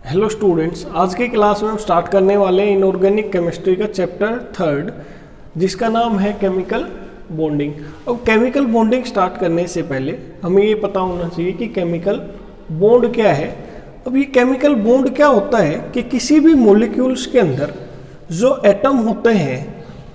Hello students, आज की class में हम स्टार्ट करने वाले हैं इनऑर्गेनिक केमिस्ट्री का चैप्टर 3 जिसका नाम है केमिकल बॉन्डिंग। अब केमिकल बॉन्डिंग स्टार्ट करने से पहले हमें ये पता होना चाहिए कि केमिकल बॉन्ड क्या है। अब ये केमिकल बॉन्ड क्या होता है कि किसी भी मॉलिक्यूल्स के अंदर जो एटम होते हैं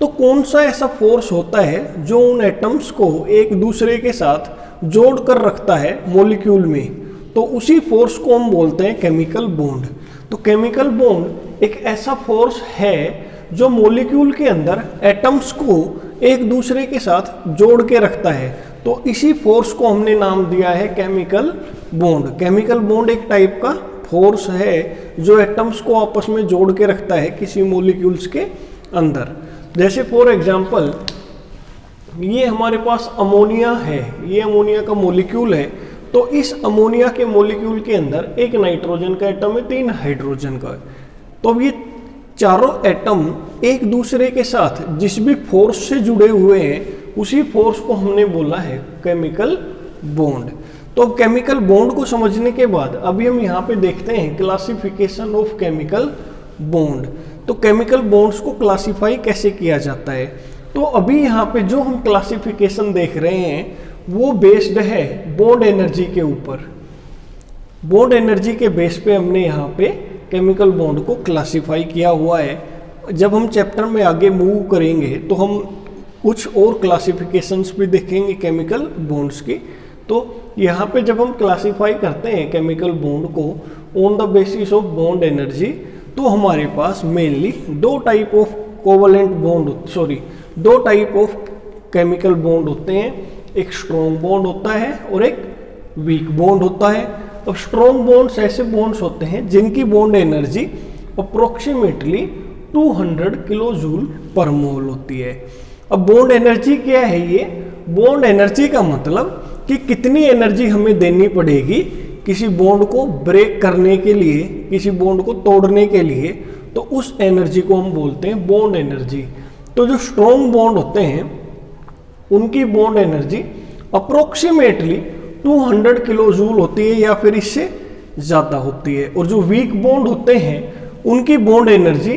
तो कौन सा ऐसा फोर्स होता है जो उन एटम्स को एक दूसरे के साथ जोड़ कर रखता है मॉलिक्यूल में, तो उसी फोर्स को हम बोलते हैं केमिकल बॉन्ड। तो केमिकल बॉन्ड एक ऐसा फोर्स है जो मॉलिक्यूल के अंदर एटम्स को एक दूसरे के साथ जोड़ के रखता है, तो इसी फोर्स को हमने नाम दिया है केमिकल बॉन्ड। केमिकल बॉन्ड एक टाइप का फोर्स है जो एटम्स को आपस में जोड़ के रखता है किसी मॉलिक्यूल्स के अंदर। जैसे फॉर एग्जांपल ये हमारे पास अमोनिया है, ये अमोनिया का मॉलिक्यूल है, तो इस अमोनिया के मॉलिक्यूल के अंदर एक नाइट्रोजन का एटम है, 3 हाइड्रोजन का है। तो अब ये चारों एटम एक दूसरे के साथ जिस भी फोर्स से जुड़े हुए हैं उसी फोर्स को हमने बोला है केमिकल बॉन्ड। तो अब केमिकल बॉन्ड को समझने के बाद अभी हम यहाँ पे देखते हैं क्लासिफिकेशन ऑफ केमिकल बॉन्ड। तो केमिकल बॉन्ड्स को क्लासिफाई कैसे किया जाता है, तो अभी यहाँ पे जो हम क्लासिफिकेशन देख रहे हैं वो बेस्ड है बॉन्ड एनर्जी के ऊपर। बॉन्ड एनर्जी के बेस पे हमने यहाँ पे केमिकल बॉन्ड को क्लासिफाई किया हुआ है। जब हम चैप्टर में आगे मूव करेंगे तो हम कुछ और क्लासिफिकेशंस भी देखेंगे केमिकल बॉन्ड्स की। तो यहाँ पे जब हम क्लासिफाई करते हैं केमिकल बॉन्ड को on the basis of bond energy, तो हमारे पास मेनली दो टाइप ऑफ केमिकल बॉन्ड होते हैं। एक स्ट्रॉन्ग बॉन्ड होता है और एक वीक बॉन्ड होता है। अब स्ट्रॉन्ग बॉन्ड्स ऐसे बॉन्ड्स होते हैं जिनकी bond energy approximately 200 kilo joule per mole होती है। अब बॉन्ड एनर्जी क्या है? ये बॉन्ड एनर्जी का मतलब कि कितनी एनर्जी हमें देनी पड़ेगी किसी बॉन्ड को ब्रेक करने के लिए, किसी बॉन्ड को तोड़ने के लिए, तो उस एनर्जी को हम बोलते हैं बॉन्ड एनर्जी। तो जो स्ट्रॉन्ग बॉन्ड होते हैं उनकी bond energy approximately 200 kilo joule होती है या फिर इससे ज़्यादा होती है। और जो वीक बॉन्ड होते हैं उनकी बॉन्ड एनर्जी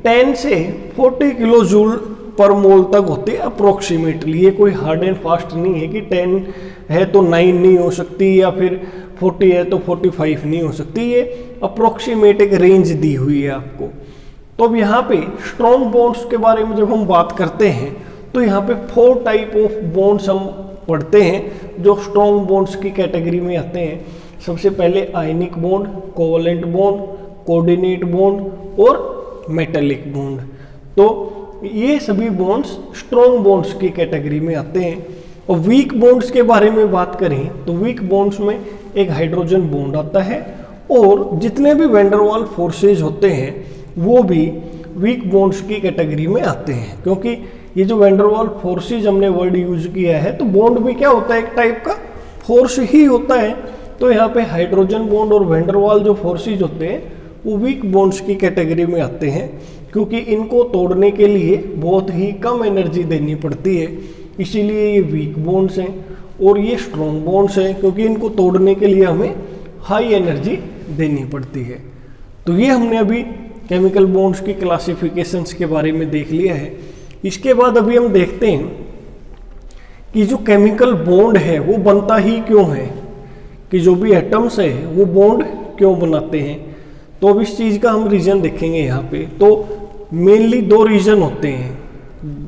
10 से 40 किलो जूल पर मोल तक होती है अप्रोक्सीमेटली। ये कोई हार्ड एंड फास्ट नहीं है कि 10 है तो 9 नहीं हो सकती या फिर 40 है तो 45 नहीं हो सकती। ये अप्रोक्सीमेट एक रेंज दी हुई है आपको। तो अब यहाँ पे स्ट्रॉन्ग बॉन्ड्स के बारे में जब हम बात करते हैं तो यहाँ पे 4 टाइप ऑफ बॉन्ड्स हम पढ़ते हैं जो स्ट्रॉन्ग बॉन्ड्स की कैटेगरी में आते हैं। सबसे पहले ionic bond, covalent bond, coordinate bond और मेटालिक बॉन्ड। तो ये सभी बॉन्ड्स स्ट्रॉन्ग बॉन्ड्स की कैटेगरी में आते हैं। और वीक बॉन्ड्स के बारे में बात करें तो वीक बॉन्ड्स में एक हाइड्रोजन बॉन्ड आता है और जितने भी वैन डर वाल्स फोर्सेज होते हैं वो भी वीक बॉन्ड्स की कैटेगरी में आते हैं। क्योंकि ये जो वैन डर वाल्स फोर्सेज हमने वर्ड यूज किया है, तो बॉन्ड भी क्या होता है? एक टाइप का फोर्स ही होता है। तो यहाँ पे हाइड्रोजन बॉन्ड और वैन डर वाल्स जो फोर्सेज होते हैं वो वीक बॉन्ड्स की कैटेगरी में आते हैं, क्योंकि इनको तोड़ने के लिए बहुत ही कम एनर्जी देनी पड़ती है, इसीलिए ये वीक बॉन्ड्स हैं। और ये स्ट्रॉन्ग बॉन्ड्स हैं क्योंकि इनको तोड़ने के लिए हमें हाई एनर्जी देनी पड़ती है। तो ये हमने अभी केमिकल बॉन्ड्स की क्लासिफिकेशंस के बारे में देख लिया है। इसके बाद अभी हम देखते हैं कि जो केमिकल बॉन्ड है वो बनता ही क्यों है, कि जो भी एटम्स है वो बॉन्ड क्यों बनाते हैं। तो अब इस चीज़ का हम रीज़न देखेंगे यहाँ पे। तो मेनली 2 रीज़न होते हैं।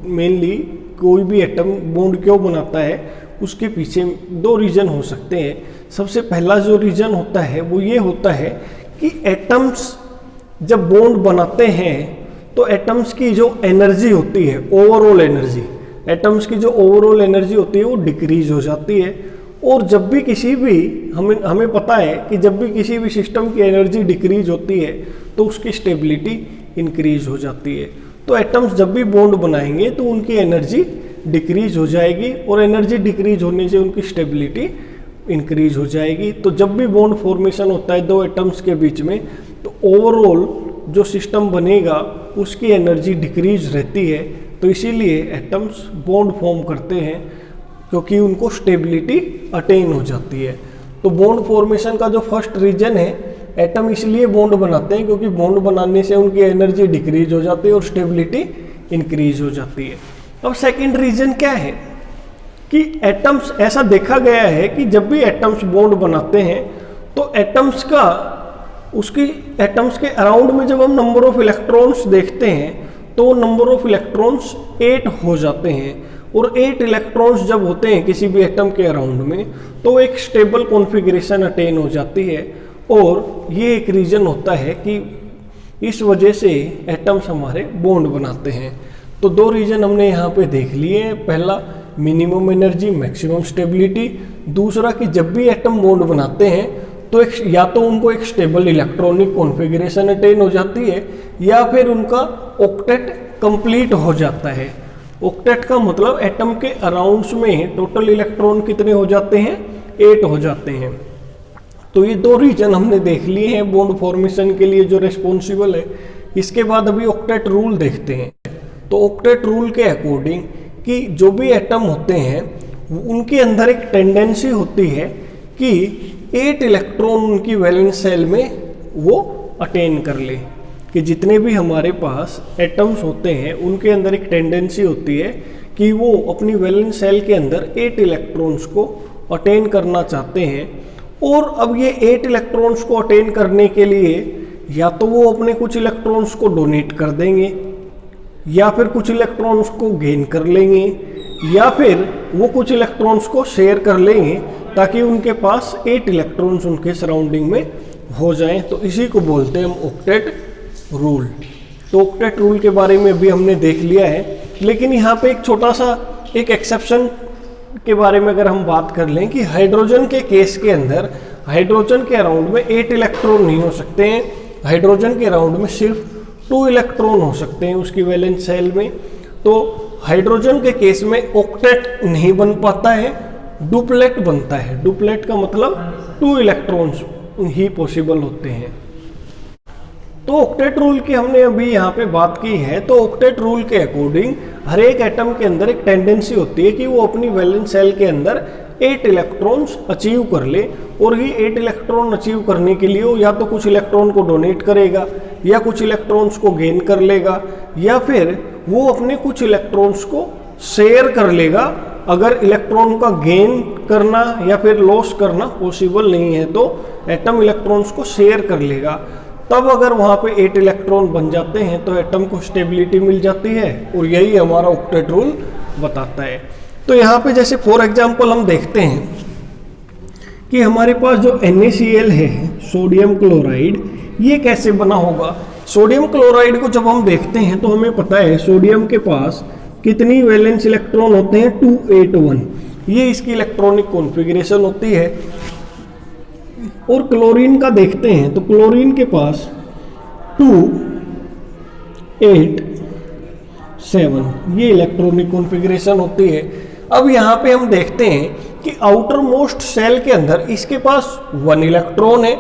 मेनली कोई भी एटम बॉन्ड क्यों बनाता है उसके पीछे 2 रीज़न हो सकते हैं। सबसे पहला जो रीज़न होता है वो ये होता है कि एटम्स जब बॉन्ड बनाते हैं तो एटम्स की जो एनर्जी होती है, ओवरऑल एनर्जी, एटम्स की जो ओवरऑल एनर्जी होती है वो डिक्रीज हो जाती है। और जब भी किसी भी हमें पता है कि जब भी किसी भी सिस्टम की एनर्जी डिक्रीज होती है तो उसकी स्टेबिलिटी इंक्रीज हो जाती है। तो एटम्स जब भी बॉन्ड बनाएंगे तो उनकी एनर्जी डिक्रीज हो जाएगी और एनर्जी डिक्रीज होने से उनकी स्टेबिलिटी इंक्रीज हो जाएगी। तो जब भी बॉन्ड फॉर्मेशन होता है 2 एटम्स के बीच में, तो ओवरऑल जो सिस्टम बनेगा उसकी एनर्जी डिक्रीज रहती है। तो इसीलिए एटम्स बॉन्ड फॉर्म करते हैं क्योंकि उनको स्टेबिलिटी अटेन हो जाती है। तो बॉन्ड फॉर्मेशन का जो फर्स्ट रीजन है एटम इसलिए बॉन्ड बनाते हैं क्योंकि बॉन्ड बनाने से उनकी एनर्जी डिक्रीज हो जाती है और स्टेबिलिटी इंक्रीज हो जाती है। अब सेकंड रीजन क्या है कि एटम्स, ऐसा देखा गया है कि जब भी एटम्स बॉन्ड बनाते हैं तो एटम्स के अराउंड में जब हम नंबर ऑफ इलेक्ट्रॉन्स देखते हैं तो नंबर ऑफ इलेक्ट्रॉन्स 8 हो जाते हैं, और 8 इलेक्ट्रॉन्स जब होते हैं किसी भी एटम के अराउंड में तो एक स्टेबल कॉन्फ़िगरेशन अटेन हो जाती है। और ये एक रीज़न होता है कि इस वजह से एटम्स हमारे बॉन्ड बनाते हैं। तो 2 रीज़न हमने यहाँ पे देख लिए हैं, पहला मिनिमम एनर्जी मैक्सिमम स्टेबिलिटी, दूसरा कि जब भी एटम बॉन्ड बनाते हैं तो या तो उनको एक स्टेबल इलेक्ट्रॉनिक कॉन्फ़िगरेशन अटेन हो जाती है या फिर उनका ऑक्टेट कंप्लीट हो जाता है। ऑक्टेट का मतलब एटम के अराउंड्स में टोटल इलेक्ट्रॉन कितने हो जाते हैं, 8 हो जाते हैं। तो ये 2 रीजन हमने देख लिए हैं बॉन्ड फॉर्मेशन के लिए जो रिस्पॉन्सिबल है। इसके बाद अभी ऑक्टेट रूल देखते हैं। तो ऑक्टेट रूल के अकॉर्डिंग कि जो भी एटम होते हैं उनके अंदर एक टेंडेंसी होती है कि 8 इलेक्ट्रॉन उनकी वैलेंस सेल में वो अटेन कर ले, कि जितने भी हमारे पास एटम्स होते हैं उनके अंदर एक टेंडेंसी होती है कि वो अपनी वैलेंस सेल के अंदर 8 इलेक्ट्रॉन्स को अटेन करना चाहते हैं। और अब ये 8 इलेक्ट्रॉन्स को अटेन करने के लिए या तो वो अपने कुछ इलेक्ट्रॉन्स को डोनेट कर देंगे या फिर कुछ इलेक्ट्रॉन्स को गेन कर लेंगे या फिर वो कुछ इलेक्ट्रॉन्स को शेयर कर लेंगे ताकि उनके पास 8 इलेक्ट्रॉन्स उनके सराउंडिंग में हो जाएं। तो इसी को बोलते हैं हम ऑक्टेट रूल। तो ऑक्टेट रूल के बारे में भी हमने देख लिया है, लेकिन यहाँ पे एक छोटा सा एक एक्सेप्शन के बारे में अगर हम बात कर लें कि हाइड्रोजन के केस के अंदर हाइड्रोजन के अराउंड में 8 इलेक्ट्रॉन नहीं हो सकते हैं, हाइड्रोजन के अराउंड में सिर्फ 2 इलेक्ट्रॉन हो सकते हैं उसकी वैलेंस सेल में। तो हाइड्रोजन के केस में ऑक्टेट नहीं बन पाता है, डुप्लेट बनता है। डुप्लेट का मतलब 2 इलेक्ट्रॉन्स ही पॉसिबल होते हैं। तो ऑक्टेट रूल की हमने अभी यहाँ पे बात की है। तो ऑक्टेट रूल के अकॉर्डिंग हर एक एटम के अंदर एक टेंडेंसी होती है कि वो अपनी वैलेंस सेल के अंदर 8 इलेक्ट्रॉन्स अचीव कर ले, और ये 8 इलेक्ट्रॉन अचीव करने के लिए वो या तो कुछ इलेक्ट्रॉन को डोनेट करेगा या कुछ इलेक्ट्रॉन्स को गेन कर लेगा या फिर वो अपने कुछ इलेक्ट्रॉन्स को शेयर कर लेगा। अगर इलेक्ट्रॉन का गेन करना या फिर लॉस करना पॉसिबल नहीं है तो एटम इलेक्ट्रॉन्स को शेयर कर लेगा। तब अगर वहाँ पे 8 इलेक्ट्रॉन बन जाते हैं तो एटम को स्टेबिलिटी मिल जाती है, और यही हमारा ऑक्टेट रूल बताता है। तो यहाँ पे जैसे फॉर एग्जांपल हम देखते हैं कि हमारे पास जो NaCl है, सोडियम क्लोराइड, ये कैसे बना होगा। सोडियम क्लोराइड को जब हम देखते हैं तो हमें पता है सोडियम के पास कितनी वैलेंस इलेक्ट्रॉन होते हैं, 281। ये इसकी इलेक्ट्रॉनिक कॉन्फ़िगरेशन होती है। और क्लोरीन का देखते हैं तो क्लोरीन के पास 287 ये इलेक्ट्रॉनिक कॉन्फ़िगरेशन होती है। अब यहाँ पे हम देखते हैं कि आउटर मोस्ट सेल के अंदर इसके पास 1 इलेक्ट्रॉन है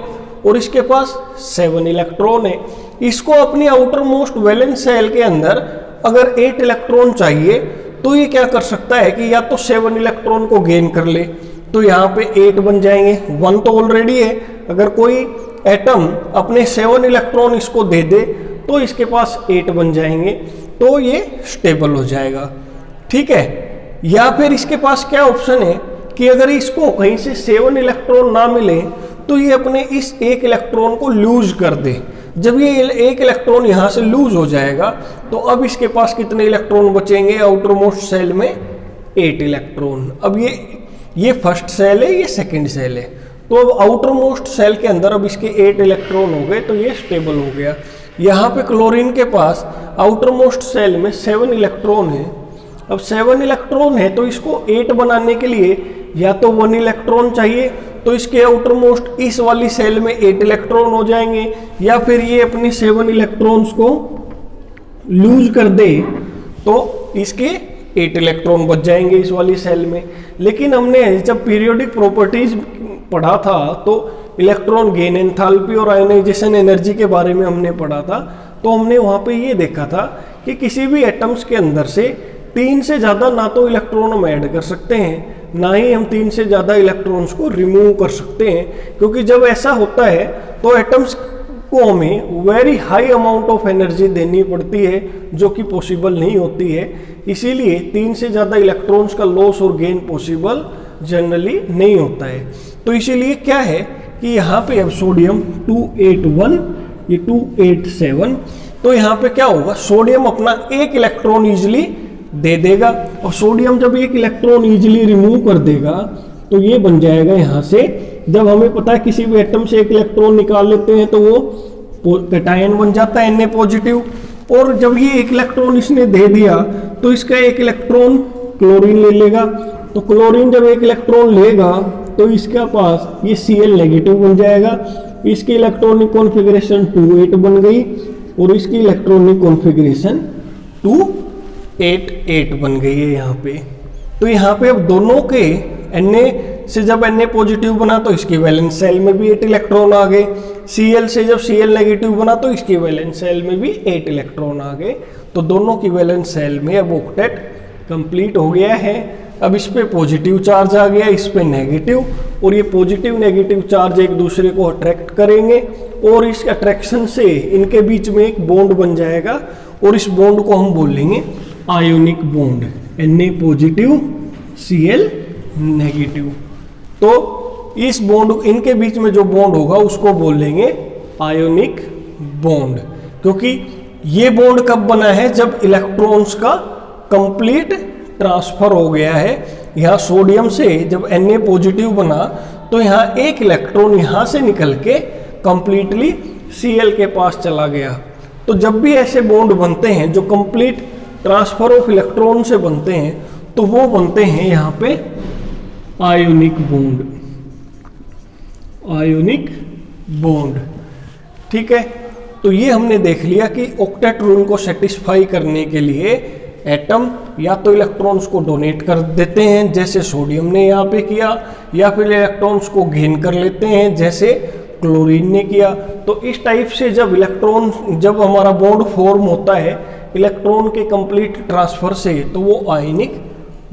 और इसके पास 7 इलेक्ट्रॉन है। इसको अपनी आउटर मोस्ट वैलेंस सेल के अंदर अगर 8 इलेक्ट्रॉन चाहिए तो ये क्या कर सकता है कि या तो 7 इलेक्ट्रॉन को गेन कर ले, तो यहाँ पे 8 बन जाएंगे, 1 तो ऑलरेडी है। अगर कोई एटम अपने 7 इलेक्ट्रॉन इसको दे दे तो इसके पास 8 बन जाएंगे, तो ये स्टेबल हो जाएगा। ठीक है। या फिर इसके पास क्या ऑप्शन है कि अगर इसको कहीं से 7 इलेक्ट्रॉन ना मिले तो ये अपने इस 1 इलेक्ट्रॉन को लूज कर दे। जब ये 1 इलेक्ट्रॉन यहाँ से लूज हो जाएगा तो अब इसके पास कितने इलेक्ट्रॉन बचेंगे आउटर मोस्ट सेल में, 8 इलेक्ट्रॉन। अब ये फर्स्ट सेल है, ये सेकंड सेल है, तो अब आउटर मोस्ट सेल के अंदर अब इसके 8 इलेक्ट्रॉन हो गए, तो ये स्टेबल हो गया। यहाँ पे क्लोरीन के पास आउटर मोस्ट सेल में 7 इलेक्ट्रॉन है। अब 7 इलेक्ट्रॉन है तो इसको 8 बनाने के लिए या तो 1 इलेक्ट्रॉन चाहिए, तो इसके आउटर मोस्ट इस वाली सेल में 8 इलेक्ट्रॉन हो जाएंगे, या फिर ये अपनी 7 इलेक्ट्रॉन्स को लूज कर दे तो इसके 8 इलेक्ट्रॉन बच जाएंगे इस वाली सेल में। लेकिन हमने जब पीरियोडिक प्रॉपर्टीज पढ़ा था तो इलेक्ट्रॉन गेन एंथैल्पी और आयोनाइजेशन एनर्जी के बारे में हमने पढ़ा था, तो हमने वहाँ पे ये देखा था कि किसी भी एटम्स के अंदर से 3 से ज़्यादा ना तो इलेक्ट्रॉन हम ऐड कर सकते हैं ना ही हम 3 से ज़्यादा इलेक्ट्रॉन्स को रिमूव कर सकते हैं, क्योंकि जब ऐसा होता है तो एटम्स को हमें very high amount of energy देनी पड़ती है, जो कि पॉसिबल नहीं होती है। इसीलिए 3 से ज़्यादा इलेक्ट्रॉन्स का लॉस और गेन पॉसिबल जनरली नहीं होता है। तो इसीलिए क्या है कि यहाँ पे अब सोडियम 281, ये 287, तो यहाँ पे क्या होगा, सोडियम अपना एक इलेक्ट्रॉन इजिली दे देगा, और सोडियम जब एक इलेक्ट्रॉन इजिली रिमूव कर देगा तो ये बन जाएगा यहाँ से, जब हमें पता है किसी भी एटम से एक इलेक्ट्रॉन निकाल लेते हैं तो वो कैटायन बन जाता है Na पॉजिटिव, और जब ये एक इलेक्ट्रॉन इसने दे दिया तो इसका एक इलेक्ट्रॉन क्लोरीन ले लेगा, तो क्लोरीन जब एक इलेक्ट्रॉन लेगा तो इसके पास ये Cl नेगेटिव बन जाएगा, इसकी इलेक्ट्रॉनिक कॉन्फ़िगरेशन 2,8 बन गई और इसकी इलेक्ट्रॉनिक कॉन्फ़िगरेशन 2,8,8 बन गई है यहाँ पे। तो यहाँ पे अब दोनों के Na से जब Na पॉजिटिव बना तो इसकी वैलेंस सेल में भी 8 इलेक्ट्रॉन आ गए, Cl से जब Cl नेगेटिव बना तो इसकी वैलेंस सेल में भी 8 इलेक्ट्रॉन आ गए। तो दोनों की वैलेंस सेल में अब ऑक्टेट कंप्लीट हो गया है। अब इस पे पॉजिटिव चार्ज आ गया, इस पे नेगेटिव, और ये पॉजिटिव नेगेटिव चार्ज एक दूसरे को अट्रैक्ट करेंगे और इस अट्रैक्शन से इनके बीच में एक बॉन्ड बन जाएगा, और इस बॉन्ड को हम बोलेंगे ionic bond, Na positive Cl negative. तो इस बॉन्ड, इनके बीच में जो बॉन्ड होगा उसको बोलेंगे आयोनिक बॉन्ड, क्योंकि ये बॉन्ड कब बना है, जब इलेक्ट्रॉन्स का कंप्लीट ट्रांसफर हो गया है। यहाँ सोडियम से जब Na पॉजिटिव बना तो यहाँ एक इलेक्ट्रॉन यहाँ से निकल के कंप्लीटली Cl के पास चला गया। तो जब भी ऐसे बॉन्ड बनते हैं जो कंप्लीट ट्रांसफर ऑफ इलेक्ट्रॉन से बनते हैं तो वो बनते हैं यहाँ पे आयोनिक बॉन्ड, आयोनिक बॉन्ड। ठीक है, तो ये हमने देख लिया कि ऑक्टेट रूल को सेटिस्फाई करने के लिए एटम या तो इलेक्ट्रॉन्स को डोनेट कर देते हैं जैसे सोडियम ने यहाँ पे किया, या फिर इलेक्ट्रॉन्स को गेन कर लेते हैं जैसे क्लोरीन ने किया। तो इस टाइप से जब हमारा बॉन्ड फॉर्म होता है इलेक्ट्रॉन के कंप्लीट ट्रांसफर से, तो वो आयनिक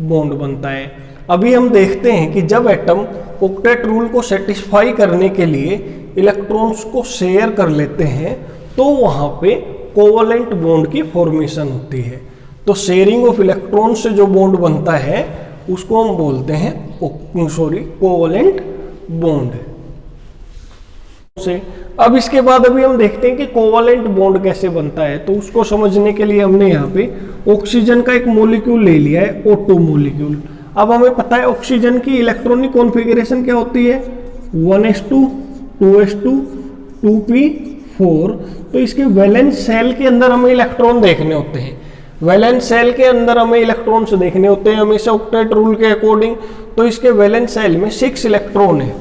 बॉन्ड बनता है। अभी हम देखते हैं कि जब एटम ऑक्टेट रूल को सेटिस्फाई करने के लिए इलेक्ट्रॉन्स को शेयर कर लेते हैं तो वहाँ पे कोवलेंट बॉन्ड की फॉर्मेशन होती है। तो शेयरिंग ऑफ इलेक्ट्रॉन से जो बॉन्ड बनता है उसको हम बोलते हैं कोवलेंट बॉन्ड से। अब इसके बाद अभी हम देखते हैं कि कोवलेंट बॉन्ड कैसे बनता है। तो उसको समझने के लिए हमने यहाँ पे ऑक्सीजन का एक मॉलिक्यूल ले लिया है, O2 मॉलिक्यूल। अब हमें पता है ऑक्सीजन की इलेक्ट्रॉनिक कॉन्फ़िगरेशन क्या होती है, 1s2 2s2 2p4। तो इसके वैलेंस सेल के अंदर हमें इलेक्ट्रॉन देखने होते हैं, वैलेंस सेल के अंदर हमें इलेक्ट्रॉन्स देखने होते हैं हमेशा ऑक्टेट रूल के अकॉर्डिंग। तो इसके वैलेंस सेल में 6 इलेक्ट्रॉन है,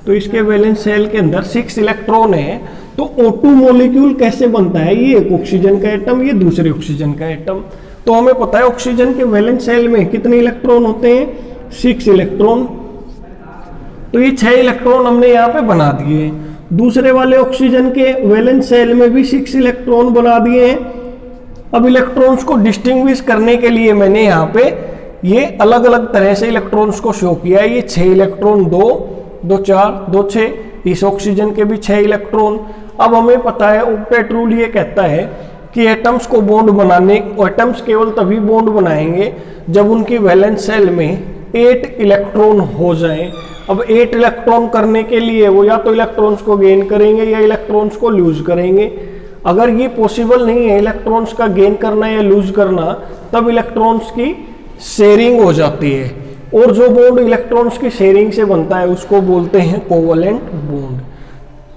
तो इसके वैलेंस सेल के अंदर 6 इलेक्ट्रॉन है। तो O2 मॉलिक्यूल कैसे बनता है, ये एक ऑक्सीजन का एटम, ये दूसरे ऑक्सीजन का एटम। तो हमें पता है ऑक्सीजन के वैलेंस सेल में कितने इलेक्ट्रॉन होते हैं, 6 इलेक्ट्रॉन। तो ये 6 इलेक्ट्रॉन हमने यहाँ पे बना दिए हैं। दूसरे वाले ऑक्सीजन के वैलेंस सेल में भी 6 इलेक्ट्रॉन बना दिए हैं। अब इलेक्ट्रॉन्स को डिस्टिंग्विश करने के लिए मैंने यहाँ पे ये अलग अलग तरह से इलेक्ट्रॉन्स को शो किया है। ये 6 इलेक्ट्रॉन, 2 2 4 2 6, इस ऑक्सीजन के भी 6 इलेक्ट्रॉन। अब हमें पता है ऑक्टेट रूल ये कहता है कि एटम्स को बॉन्ड बनाने, एटम्स केवल तभी बॉन्ड बनाएंगे जब उनकी वैलेंस सेल में 8 इलेक्ट्रॉन हो जाएं। अब 8 इलेक्ट्रॉन करने के लिए वो या तो इलेक्ट्रॉन्स को गेन करेंगे या इलेक्ट्रॉन्स को लूज करेंगे। अगर ये पॉसिबल नहीं है इलेक्ट्रॉन्स का गेन करना या लूज करना, तब इलेक्ट्रॉन्स की शेयरिंग हो जाती है, और जो बॉन्ड इलेक्ट्रॉन्स की शेयरिंग से बनता है उसको बोलते हैं कोवलेंट बॉन्ड।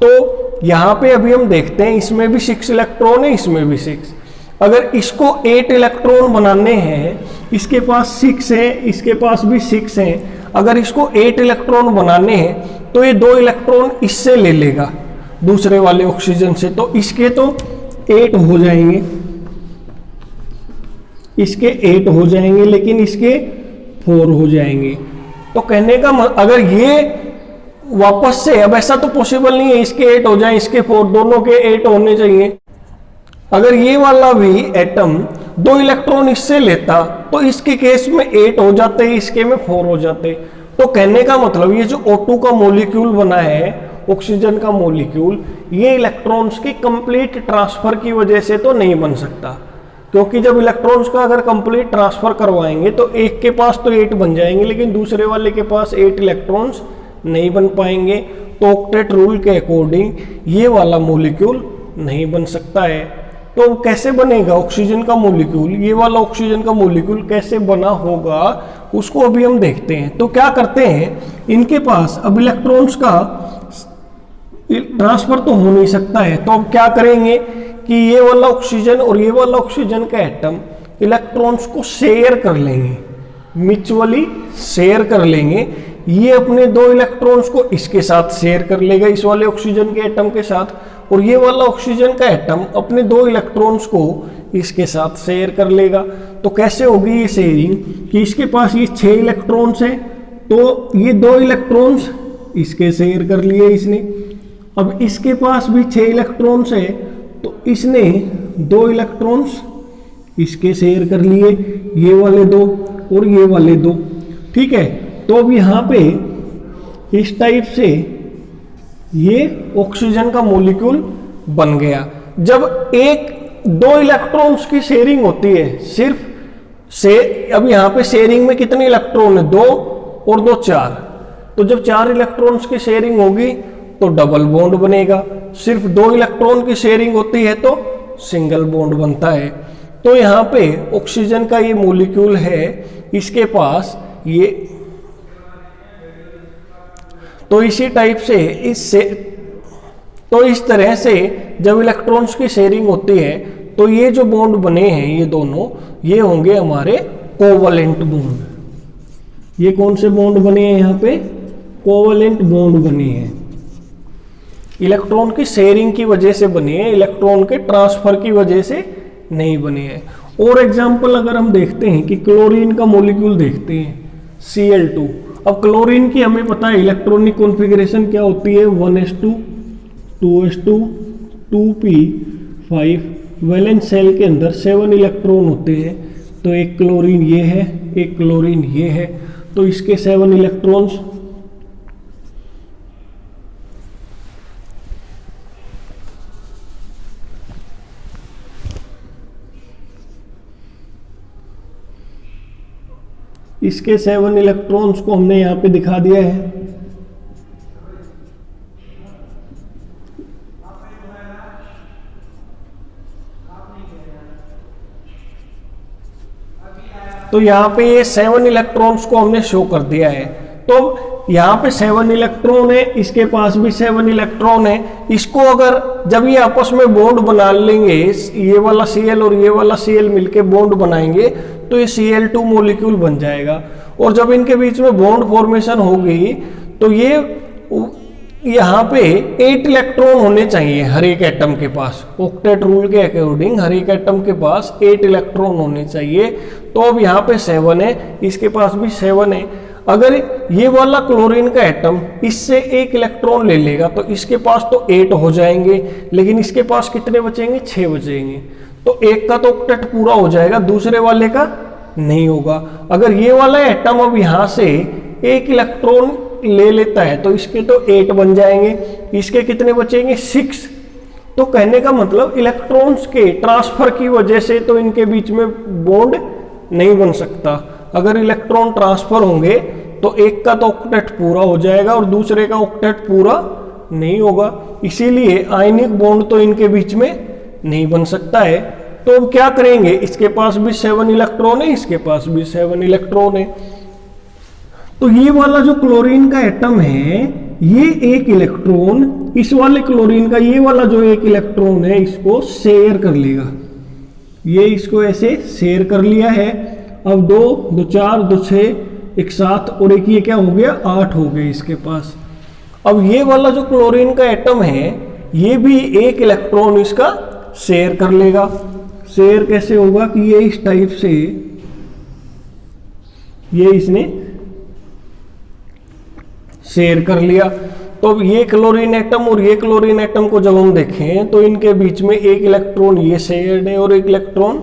तो यहाँ पे अभी हम देखते हैं इसमें भी 6 इलेक्ट्रॉन है, इसमें भी 6। अगर इसको 8 इलेक्ट्रॉन बनाने हैं, इसके पास 6 है, इसके पास भी 6 है, अगर इसको 8 इलेक्ट्रॉन बनाने हैं तो ये 2 इलेक्ट्रॉन इससे ले लेगा दूसरे वाले ऑक्सीजन से, तो इसके तो 8 हो जाएंगे, इसके 8 हो जाएंगे, लेकिन इसके 4 हो जाएंगे। तो कहने का अगर ये वापस से, अब ऐसा तो पॉसिबल नहीं है इसके 8 हो जाए इसके 4, दोनों के 8 होने चाहिए। अगर ये वाला भी एटम 2 इलेक्ट्रॉन इससे लेता तो इसके केस में 8 हो जाते, इसके में 4 हो जाते। तो कहने का मतलब ये जो O2 का मॉलिक्यूल बना है, ऑक्सीजन का मॉलिक्यूल, ये इलेक्ट्रॉन्स की कंप्लीट ट्रांसफर की वजह से तो नहीं बन सकता, क्योंकि जब इलेक्ट्रॉन्स का अगर कंप्लीट ट्रांसफर करवाएंगे तो एक के पास तो 8 बन जाएंगे, लेकिन दूसरे वाले के पास 8 इलेक्ट्रॉन्स नहीं बन पाएंगे। तो ऑक्टेट रूल के अकॉर्डिंग ये वाला मॉलिक्यूल नहीं बन सकता है। तो कैसे बनेगा ऑक्सीजन का मॉलिक्यूल, ये वाला ऑक्सीजन का मॉलिक्यूल कैसे बना होगा उसको अभी हम देखते हैं। तो क्या करते हैं, इनके पास अब इलेक्ट्रॉन्स का ट्रांसफर तो हो नहीं सकता है, तो अब क्या करेंगे कि ये वाला ऑक्सीजन और ये वाला ऑक्सीजन का एटम इलेक्ट्रॉन्स को शेयर कर लेंगे, म्यूचुअली शेयर कर लेंगे। ये अपने 2 इलेक्ट्रॉन्स को इसके साथ शेयर कर लेगा, इस वाले ऑक्सीजन के एटम के साथ, और ये वाला ऑक्सीजन का एटम अपने 2 इलेक्ट्रॉन्स को इसके साथ शेयर कर लेगा। तो कैसे होगी ये शेयरिंग कि इसके पास ये 6 इलेक्ट्रॉन्स हैं, तो ये 2 इलेक्ट्रॉन्स इसके शेयर कर लिए इसने। अब इसके पास भी 6 इलेक्ट्रॉन्स है, तो इसने 2 इलेक्ट्रॉन्स इसके शेयर कर लिए, ये वाले 2 और ये वाले 2। ठीक है, तो अब यहाँ पे इस टाइप से ये ऑक्सीजन का मॉलिक्यूल बन गया। जब 2 इलेक्ट्रॉन्स की शेयरिंग होती है सिर्फ से, अब यहाँ पे शेयरिंग में कितने इलेक्ट्रॉन है, 2 और 2 4। तो जब 4 इलेक्ट्रॉन्स की शेयरिंग होगी तो डबल बॉन्ड बनेगा, सिर्फ 2 इलेक्ट्रॉन की शेयरिंग होती है तो सिंगल बॉन्ड बनता है। तो यहाँ पे ऑक्सीजन का ये मॉलिक्यूल है, इसके पास ये, तो इसी टाइप से तो इस तरह से जब इलेक्ट्रॉन्स की शेयरिंग होती है तो ये जो बॉन्ड बने हैं ये दोनों, ये होंगे हमारे कोवलेंट बॉन्ड। ये कौन से बॉन्ड बने हैं, यहाँ पे कोवलेंट बॉन्ड बने हैं, इलेक्ट्रॉन की शेयरिंग की वजह से बने हैं, इलेक्ट्रॉन के ट्रांसफर की वजह से नहीं बने हैं। और एग्जाम्पल अगर हम देखते हैं कि क्लोरीन का मॉलिक्यूल देखते हैं, Cl2। अब क्लोरीन की हमें पता है इलेक्ट्रॉनिक कॉन्फ़िगरेशन क्या होती है, 1s2 2s2 2p5। Valence shell के अंदर 7 इलेक्ट्रॉन होते हैं, तो एक क्लोरीन ये है, एक क्लोरीन ये है, तो इसके 7 इलेक्ट्रॉन्स। इसके 7 इलेक्ट्रॉन्स को हमने यहाँ पे दिखा दिया है। तो यहाँ पे ये 7 इलेक्ट्रॉन्स को हमने शो कर दिया है। तो यहाँ पे 7 इलेक्ट्रॉन है, इसके पास भी 7 इलेक्ट्रॉन है। इसको अगर जब ये आपस में बॉन्ड बना लेंगे, ये वाला Cl और ये वाला Cl मिलके बॉन्ड बनाएंगे तो ये Cl2 मॉलिक्यूल बन जाएगा। और जब इनके बीच में बॉन्ड फॉर्मेशन होगी तो ये यहाँ पे 8 इलेक्ट्रॉन होने चाहिए हर एक एटम के पास। ऑक्टेट रूल के अकॉर्डिंग हर एक एटम के पास 8 इलेक्ट्रॉन होने चाहिए। तो अब यहाँ पे 7 है, इसके पास भी 7 है। अगर ये वाला क्लोरीन का एटम इससे 1 इलेक्ट्रॉन ले लेगा तो इसके पास तो 8 हो जाएंगे, लेकिन इसके पास कितने बचेंगे, 6 बचेंगे। तो एक का तो ऑक्टेट पूरा हो जाएगा, दूसरे वाले का नहीं होगा। अगर ये वाला एटम अब यहाँ से 1 इलेक्ट्रॉन ले लेता है तो इसके तो 8 बन जाएंगे, इसके कितने बचेंगे, 6। तो कहने का मतलब इलेक्ट्रॉन्स के ट्रांसफर की वजह से तो इनके बीच में बॉन्ड नहीं बन सकता। अगर इलेक्ट्रॉन ट्रांसफर होंगे तो एक का तो ऑक्टेट पूरा हो जाएगा और दूसरे का ऑक्टेट पूरा नहीं होगा, इसीलिए आयनिक बॉन्ड तो इनके बीच में नहीं बन सकता है। तो अब क्या करेंगे, इसके पास भी 7 इलेक्ट्रॉन है, इसके पास भी 7 इलेक्ट्रॉन है। तो ये वाला जो क्लोरीन का एटम है, ये 1 इलेक्ट्रॉन इस वाले क्लोरीन का, ये वाला जो 1 इलेक्ट्रॉन है इसको शेयर कर लेगा। ये इसको ऐसे शेयर कर लिया है। अब 2 2 4 2 6 एक 7 और एक ये क्या हो गया, 8 हो गए इसके पास। अब ये वाला जो क्लोरीन का एटम है ये भी 1 इलेक्ट्रॉन इसका शेयर कर लेगा। शेयर कैसे होगा कि ये इस टाइप से ये इसने शेयर कर लिया। तो अब ये क्लोरीन एटम और ये क्लोरीन एटम को जब हम देखें तो इनके बीच में 1 इलेक्ट्रॉन ये शेयर्ड है और 1 इलेक्ट्रॉन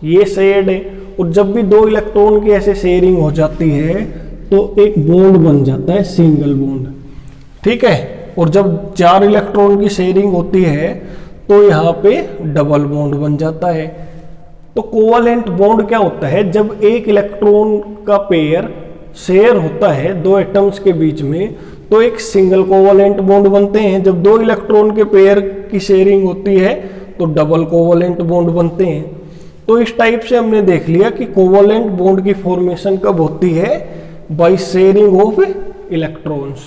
ये शेयर्ड है, और जब भी दो इलेक्ट्रॉन की ऐसे शेयरिंग हो जाती है तो एक बॉन्ड बन जाता है, सिंगल बॉन्ड, ठीक है। और जब 4 इलेक्ट्रॉन की शेयरिंग होती है तो यहाँ पे डबल बॉन्ड बन जाता है। तो कोवैलेंट बॉन्ड क्या होता है, जब एक इलेक्ट्रॉन का पेयर शेयर होता है दो एटम्स के बीच में तो एक सिंगल कोवैलेंट बॉन्ड बनते हैं। जब दो इलेक्ट्रॉन के पेयर की शेयरिंग होती है तो डबल कोवैलेंट बॉन्ड बनते हैं। तो इस टाइप से हमने देख लिया कि कोवैलेंट बॉन्ड की फॉर्मेशन कब होती है, बाय शेयरिंग ऑफ इलेक्ट्रॉन्स।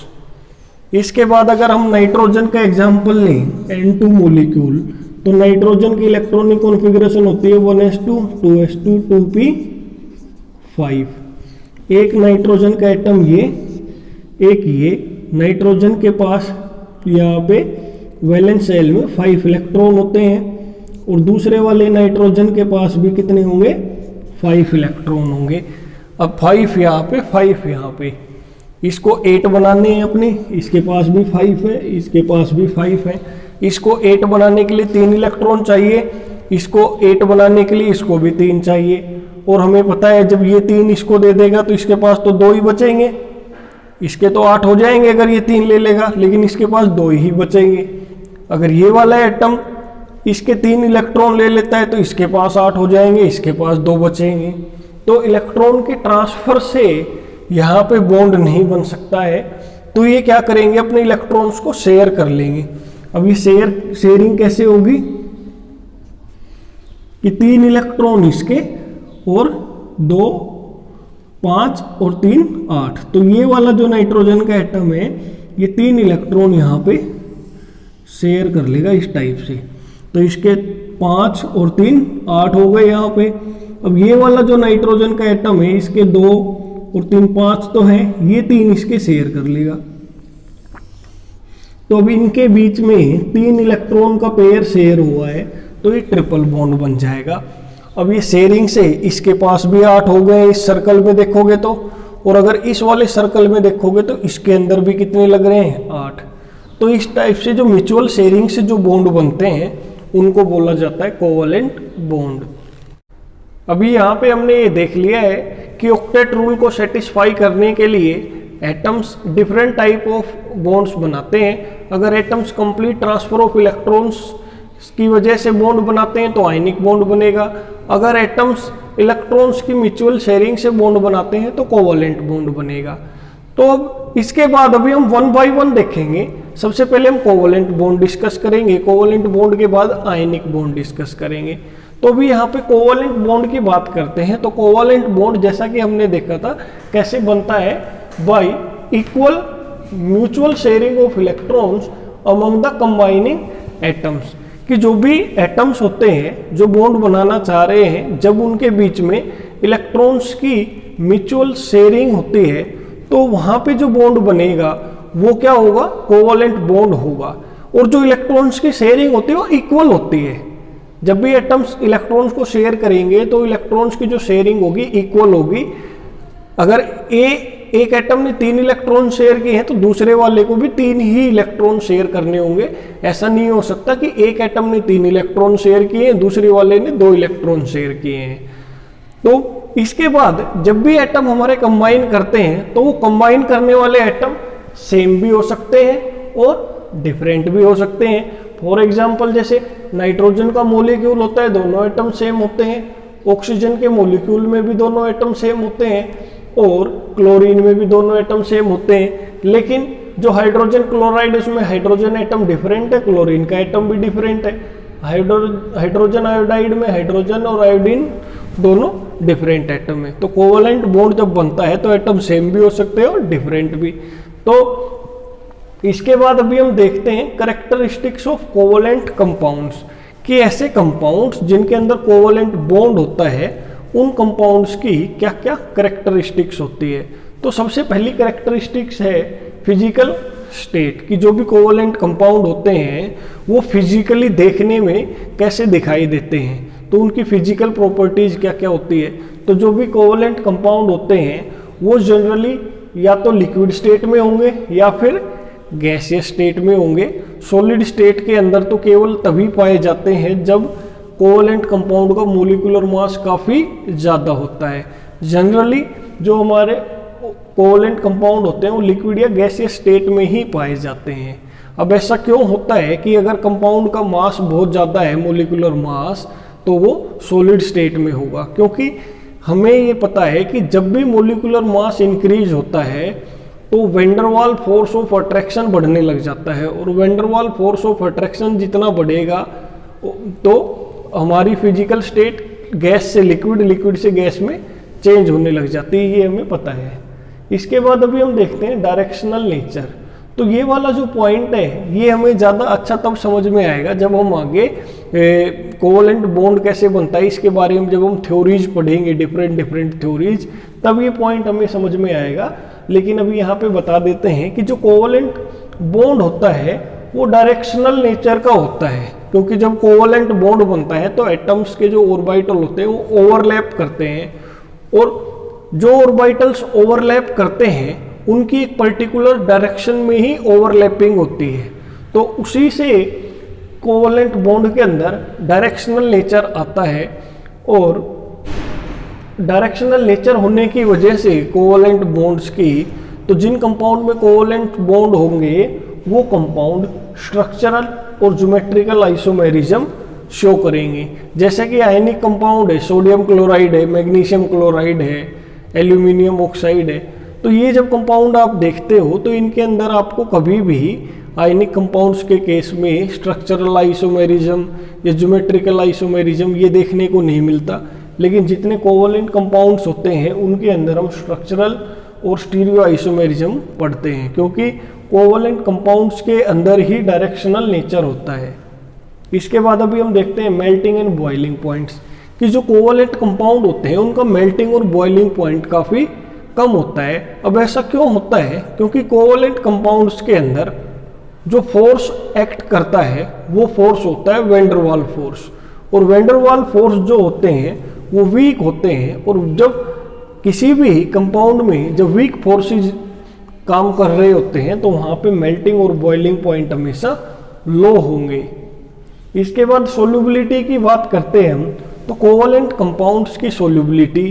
इसके बाद अगर हम नाइट्रोजन का एग्जांपल लें, N2 मॉलिक्यूल, तो नाइट्रोजन की इलेक्ट्रॉनिक कॉन्फ़िगरेशन होती है 1s2 2s2 2p5। एक नाइट्रोजन का एटम ये, एक ये, नाइट्रोजन के पास यहाँ पे वैलेंस शेल में 5 इलेक्ट्रॉन होते हैं, और दूसरे वाले नाइट्रोजन के पास भी कितने होंगे, 5 इलेक्ट्रॉन होंगे। अब 5 यहाँ पे, 5 यहाँ पे, इसको 8 बनाने हैं अपने, इसके पास भी 5 है, इसके पास भी 5 है। इसको 8 बनाने के लिए 3 इलेक्ट्रॉन चाहिए, इसको 8 बनाने के लिए इसको भी 3 चाहिए, और हमें पता है जब ये 3 इसको दे देगा तो इसके पास तो 2 ही बचेंगे, इसके तो 8 हो जाएंगे अगर ये 3 ले लेगा, लेकिन इसके पास 2 ही बचेंगे। अगर ये वाला एटम इसके 3 इलेक्ट्रॉन ले लेता है तो इसके पास 8 हो जाएंगे, इसके पास 2 बचेंगे। तो इलेक्ट्रॉन के ट्रांसफर से यहाँ पे बॉन्ड नहीं बन सकता है, तो ये क्या करेंगे, अपने इलेक्ट्रॉन्स को शेयर कर लेंगे। अब ये शेयरिंग कैसे होगी कि 3 इलेक्ट्रॉन इसके और 2 5 और 3 8, तो ये वाला जो नाइट्रोजन का एटम है ये 3 इलेक्ट्रॉन यहाँ पे शेयर कर लेगा इस टाइप से। तो इसके 5 और 3 8 हो गए यहाँ पे। अब ये वाला जो नाइट्रोजन का एटम है इसके 2 और 3 5 तो है, ये 3 इसके शेयर कर लेगा। तो अब इनके बीच में 3 इलेक्ट्रॉन का पेयर शेयर हुआ है तो ये ट्रिपल बॉन्ड बन जाएगा। अब ये शेयरिंग से इसके पास भी 8 हो गए इस सर्कल में देखोगे तो, और अगर इस वाले सर्कल में देखोगे तो इसके अंदर भी कितने लग रहे हैं, 8। तो इस टाइप से जो म्यूचुअल शेयरिंग से जो बॉन्ड बनते हैं उनको बोला जाता है कोवैलेंट बॉन्ड। अभी यहाँ पे हमने ये देख लिया है कि ऑक्टेट रूल को सेटिस्फाई करने के लिए atoms different type of bonds बनाते हैं। अगर atoms complete transfer of electrons की वजह से बॉन्ड बनाते हैं तो आयनिक बॉन्ड बनेगा। अगर एटम्स इलेक्ट्रॉन्स की म्यूचुअल शेयरिंग से बॉन्ड बनाते हैं तो कोवैलेंट बॉन्ड बनेगा। तो अब इसके बाद अभी हम 1 बाय 1 देखेंगे। सबसे पहले हम कोवैलेंट बॉन्ड डिस्कस करेंगे, कोवैलेंट बॉन्ड के बाद आयनिक बॉन्ड डिस्कस करेंगे। तो भी यहाँ पे कोवैलेंट बॉन्ड की बात करते हैं तो कोवैलेंट बॉन्ड जैसा कि हमने देखा था कैसे बनता है, by equal mutual sharing of electrons among the combining atoms. कि जो भी एटम्स होते हैं जो बॉन्ड बनाना चाह रहे हैं, जब उनके बीच में इलेक्ट्रॉन्स की म्यूचुअल शेयरिंग होती है तो वहाँ पे जो बॉन्ड बनेगा वो क्या होगा, कोवैलेंट बॉन्ड होगा। और जो इलेक्ट्रॉन्स की शेयरिंग होती है वो इक्वल होती है। जब भी एटम्स इलेक्ट्रॉन्स को शेयर करेंगे तो इलेक्ट्रॉन्स की जो शेयरिंग होगी इक्वल होगी। अगर एक एटम ने 3 इलेक्ट्रॉन शेयर किए हैं तो दूसरे वाले को भी 3 ही इलेक्ट्रॉन शेयर करने होंगे। ऐसा नहीं हो सकता कि एक एटम ने 3 इलेक्ट्रॉन शेयर किए हैं दूसरे वाले ने 2 इलेक्ट्रॉन शेयर किए हैं। तो इसके बाद जब भी एटम हमारे कंबाइन करते हैं तो वो कंबाइन करने वाले एटम सेम भी हो सकते हैं और डिफरेंट भी हो सकते हैं। फॉर एग्जाम्पल जैसे नाइट्रोजन का मॉलिक्यूल होता है, दोनों एटम सेम होते हैं। ऑक्सीजन के मॉलिक्यूल में भी दोनों एटम सेम होते हैं, और क्लोरीन में भी दोनों एटम सेम होते हैं। लेकिन जो हाइड्रोजन क्लोराइड उसमें हाइड्रोजन एटम डिफरेंट है, क्लोरीन का एटम भी डिफरेंट है। हाइड्रोजन आयोडाइड में हाइड्रोजन और आयोडीन दोनों डिफरेंट एटम है। तो कोवैलेंट बॉन्ड जब बनता है तो एटम सेम भी हो सकते हैं और डिफरेंट भी। तो इसके बाद अभी हम देखते हैं कैरेक्टरिस्टिक्स ऑफ कोवैलेंट कंपाउंड्स, कि ऐसे कंपाउंड्स जिनके अंदर कोवैलेंट बॉन्ड होता है उन कंपाउंड्स की क्या क्या कैरेक्टरिस्टिक्स होती है। तो सबसे पहली कैरेक्टरिस्टिक्स है फिजिकल स्टेट, कि जो भी कोवैलेंट कंपाउंड होते हैं वो फिजिकली देखने में कैसे दिखाई देते हैं, तो उनकी फिजिकल प्रॉपर्टीज क्या क्या होती है। तो जो भी कोवैलेंट कंपाउंड होते हैं वो जनरली या तो लिक्विड स्टेट में होंगे या फिर गैसियस स्टेट में होंगे। सॉलिड स्टेट के अंदर तो केवल तभी पाए जाते हैं जब कोवलेंट कंपाउंड का मोलिकुलर मास काफ़ी ज़्यादा होता है। जनरली जो हमारे कोवलेंट कंपाउंड होते हैं वो लिक्विड या गैसियस स्टेट में ही पाए जाते हैं। अब ऐसा क्यों होता है कि अगर कंपाउंड का मास बहुत ज़्यादा है, मोलिकुलर मास, तो वो सॉलिड स्टेट में होगा? क्योंकि हमें ये पता है कि जब भी मोलिकुलर मास इंक्रीज होता है तो वेंडरवाल फोर्स ऑफ अट्रैक्शन बढ़ने लग जाता है, और वेंडरवाल फोर्स ऑफ अट्रैक्शन जितना बढ़ेगा तो हमारी फिजिकल स्टेट गैस से लिक्विड, लिक्विड से गैस में चेंज होने लग जाती है, ये हमें पता है। इसके बाद अभी हम देखते हैं डायरेक्शनल नेचर। तो ये वाला जो पॉइंट है ये हमें ज़्यादा अच्छा तब समझ में आएगा जब हम आगे कोवलेंट बॉन्ड कैसे बनता है इसके बारे में जब हम थ्योरीज पढ़ेंगे, डिफरेंट थ्योरीज, तब ये पॉइंट हमें समझ में आएगा। लेकिन अभी यहाँ पे बता देते हैं कि जो कोवलेंट बॉन्ड होता है वो डायरेक्शनल नेचर का होता है, क्योंकि जब कोवलेंट बॉन्ड बनता है तो एटम्स के जो ऑर्बिटल होते हैं वो ओवरलैप करते हैं, और जो ऑर्बिटल्स ओवरलैप करते हैं उनकी एक पर्टिकुलर डायरेक्शन में ही ओवरलैपिंग होती है। तो उसी से कोवलेंट बॉन्ड के अंदर डायरेक्शनल नेचर आता है, और डायरेक्शनल नेचर होने की वजह से कोवलेंट बॉन्ड्स की, तो जिन कंपाउंड में कोवलेंट बॉन्ड होंगे वो कंपाउंड स्ट्रक्चरल और ज्योमेट्रिकल आइसोमेरिज्म शो करेंगे। जैसे कि आयनिक कंपाउंड है, सोडियम क्लोराइड है, मैग्नीशियम क्लोराइड है, एल्यूमिनियम ऑक्साइड है, तो ये जब कंपाउंड आप देखते हो तो इनके अंदर आपको कभी भी आयनिक कंपाउंड्स के केस में स्ट्रक्चरल आइसोमेरिज्म या ज्योमेट्रिकल आइसोमेरिज्म ये देखने को नहीं मिलता। लेकिन जितने कोवलेंट कंपाउंड्स होते हैं उनके अंदर हम स्ट्रक्चरल और स्टीरियो आइसोमेरिज्म पढ़ते हैं, क्योंकि कोवलेंट कंपाउंड्स के अंदर ही डायरेक्शनल नेचर होता है। इसके बाद अभी हम देखते हैं मेल्टिंग एंड बॉइलिंग पॉइंट्स, कि जो कोवलेंट कंपाउंड होते हैं उनका मेल्टिंग और बॉइलिंग पॉइंट काफ़ी कम होता है। अब ऐसा क्यों होता है? क्योंकि कोवलेंट कंपाउंड्स के अंदर जो फोर्स एक्ट करता है वो फोर्स होता है वेंडरवाल फोर्स, और वेंडरवाल फोर्स जो होते हैं वो वीक होते हैं, और जब किसी भी कंपाउंड में जब वीक फोर्सेस काम कर रहे होते हैं तो वहाँ पे मेल्टिंग और बॉइलिंग पॉइंट हमेशा लो होंगे। इसके बाद सोल्यूबिलिटी की बात करते हैं हम, तो कोवलेंट कंपाउंड्स की सोल्यूबिलिटी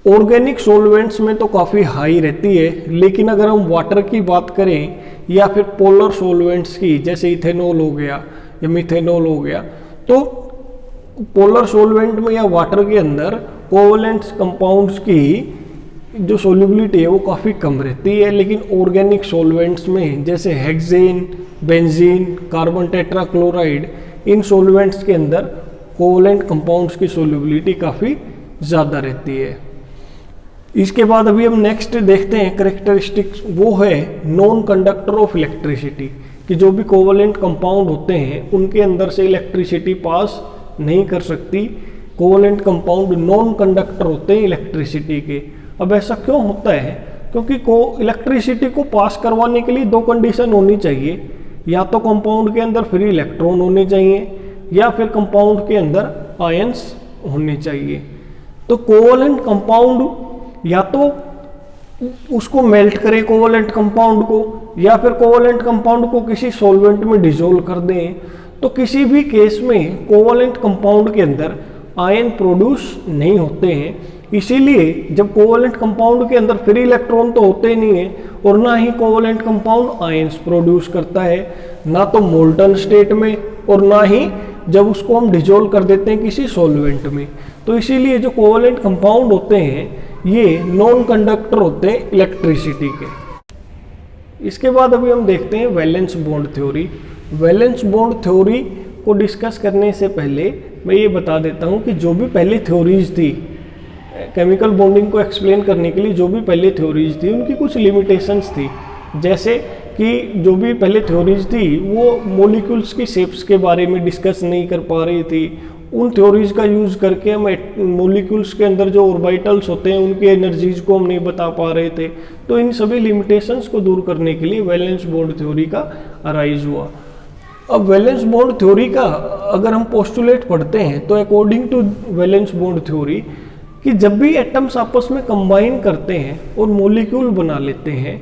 ऑर्गेनिक सॉल्वेंट्स में तो काफ़ी हाई रहती है, लेकिन अगर हम वाटर की बात करें या फिर पोलर सॉल्वेंट्स की, जैसे इथेनॉल हो गया या मिथेनॉल हो गया, तो पोलर सॉल्वेंट में या वाटर के अंदर कोवलेंट कंपाउंड्स की जो सोल्यूबिलिटी है वो काफ़ी कम रहती है। लेकिन ऑर्गेनिक सॉल्वेंट्स में जैसे हेक्सेन, बेंजीन, कार्बन टेट्राक्लोराइड, इन सॉल्वेंट्स के अंदर कोवलेंट कंपाउंड्स की सोल्यूबिलिटी काफ़ी ज़्यादा रहती है। इसके बाद अभी हम नेक्स्ट देखते हैं करेक्टरिस्टिक्स, वो है नॉन कंडक्टर ऑफ इलेक्ट्रिसिटी, कि जो भी कोवलेंट कंपाउंड होते हैं उनके अंदर से इलेक्ट्रिसिटी पास नहीं कर सकती। कोवलेंट कंपाउंड नॉन कंडक्टर होते हैं इलेक्ट्रिसिटी के। अब ऐसा क्यों होता है? क्योंकि इलेक्ट्रिसिटी को पास करवाने के लिए दो कंडीशन होनी चाहिए, या तो कंपाउंड के अंदर फ्री इलेक्ट्रॉन होने चाहिए या फिर कंपाउंड के अंदर आयंस होने चाहिए। तो कोवलेंट कंपाउंड या तो उसको मेल्ट करें कोवलेंट कंपाउंड को, या फिर कोवलेंट कंपाउंड को किसी सॉल्वेंट में डिसॉल्व कर दें, तो किसी भी केस में कोवलेंट कंपाउंड के अंदर आयन प्रोड्यूस नहीं होते हैं। इसीलिए जब कोवलेंट कंपाउंड के अंदर फ्री इलेक्ट्रॉन तो होते नहीं है, और ना ही कोवलेंट कंपाउंड आयंस प्रोड्यूस करता है, ना तो मोल्टन स्टेट में और ना ही जब उसको हम डिसॉल्व कर देते हैं किसी सॉल्वेंट में। तो इसीलिए जो कोवलेंट कंपाउंड होते हैं ये नॉन कंडक्टर होते हैं इलेक्ट्रिसिटी के। इसके बाद अभी हम देखते हैं valence bond theory. Valence bond theory को डिस्कस करने से पहले मैं ये बता देता हूँ कि जो भी पहले थ्योरीज थी केमिकल बॉन्डिंग को एक्सप्लेन करने के लिए, जो भी पहले थ्योरीज थी उनकी कुछ लिमिटेशंस थी। जैसे कि जो भी पहले थ्योरीज थी वो मॉलिक्यूल्स की शेप्स के बारे में डिस्कस नहीं कर पा रही थी। उन थ्योरीज का यूज़ करके हम मॉलिक्यूल्स के अंदर जो ऑर्बिटल्स होते हैं उनकी एनर्जीज को हम नहीं बता पा रहे थे। तो इन सभी लिमिटेशंस को दूर करने के लिए वैलेंस बॉन्ड थ्योरी का अराइज हुआ। अब वैलेंस बॉन्ड थ्योरी का अगर हम पोस्टुलेट पढ़ते हैं तो according to valence bond theory कि जब भी एटम्स आपस में कंबाइन करते हैं और मॉलिक्यूल बना लेते हैं,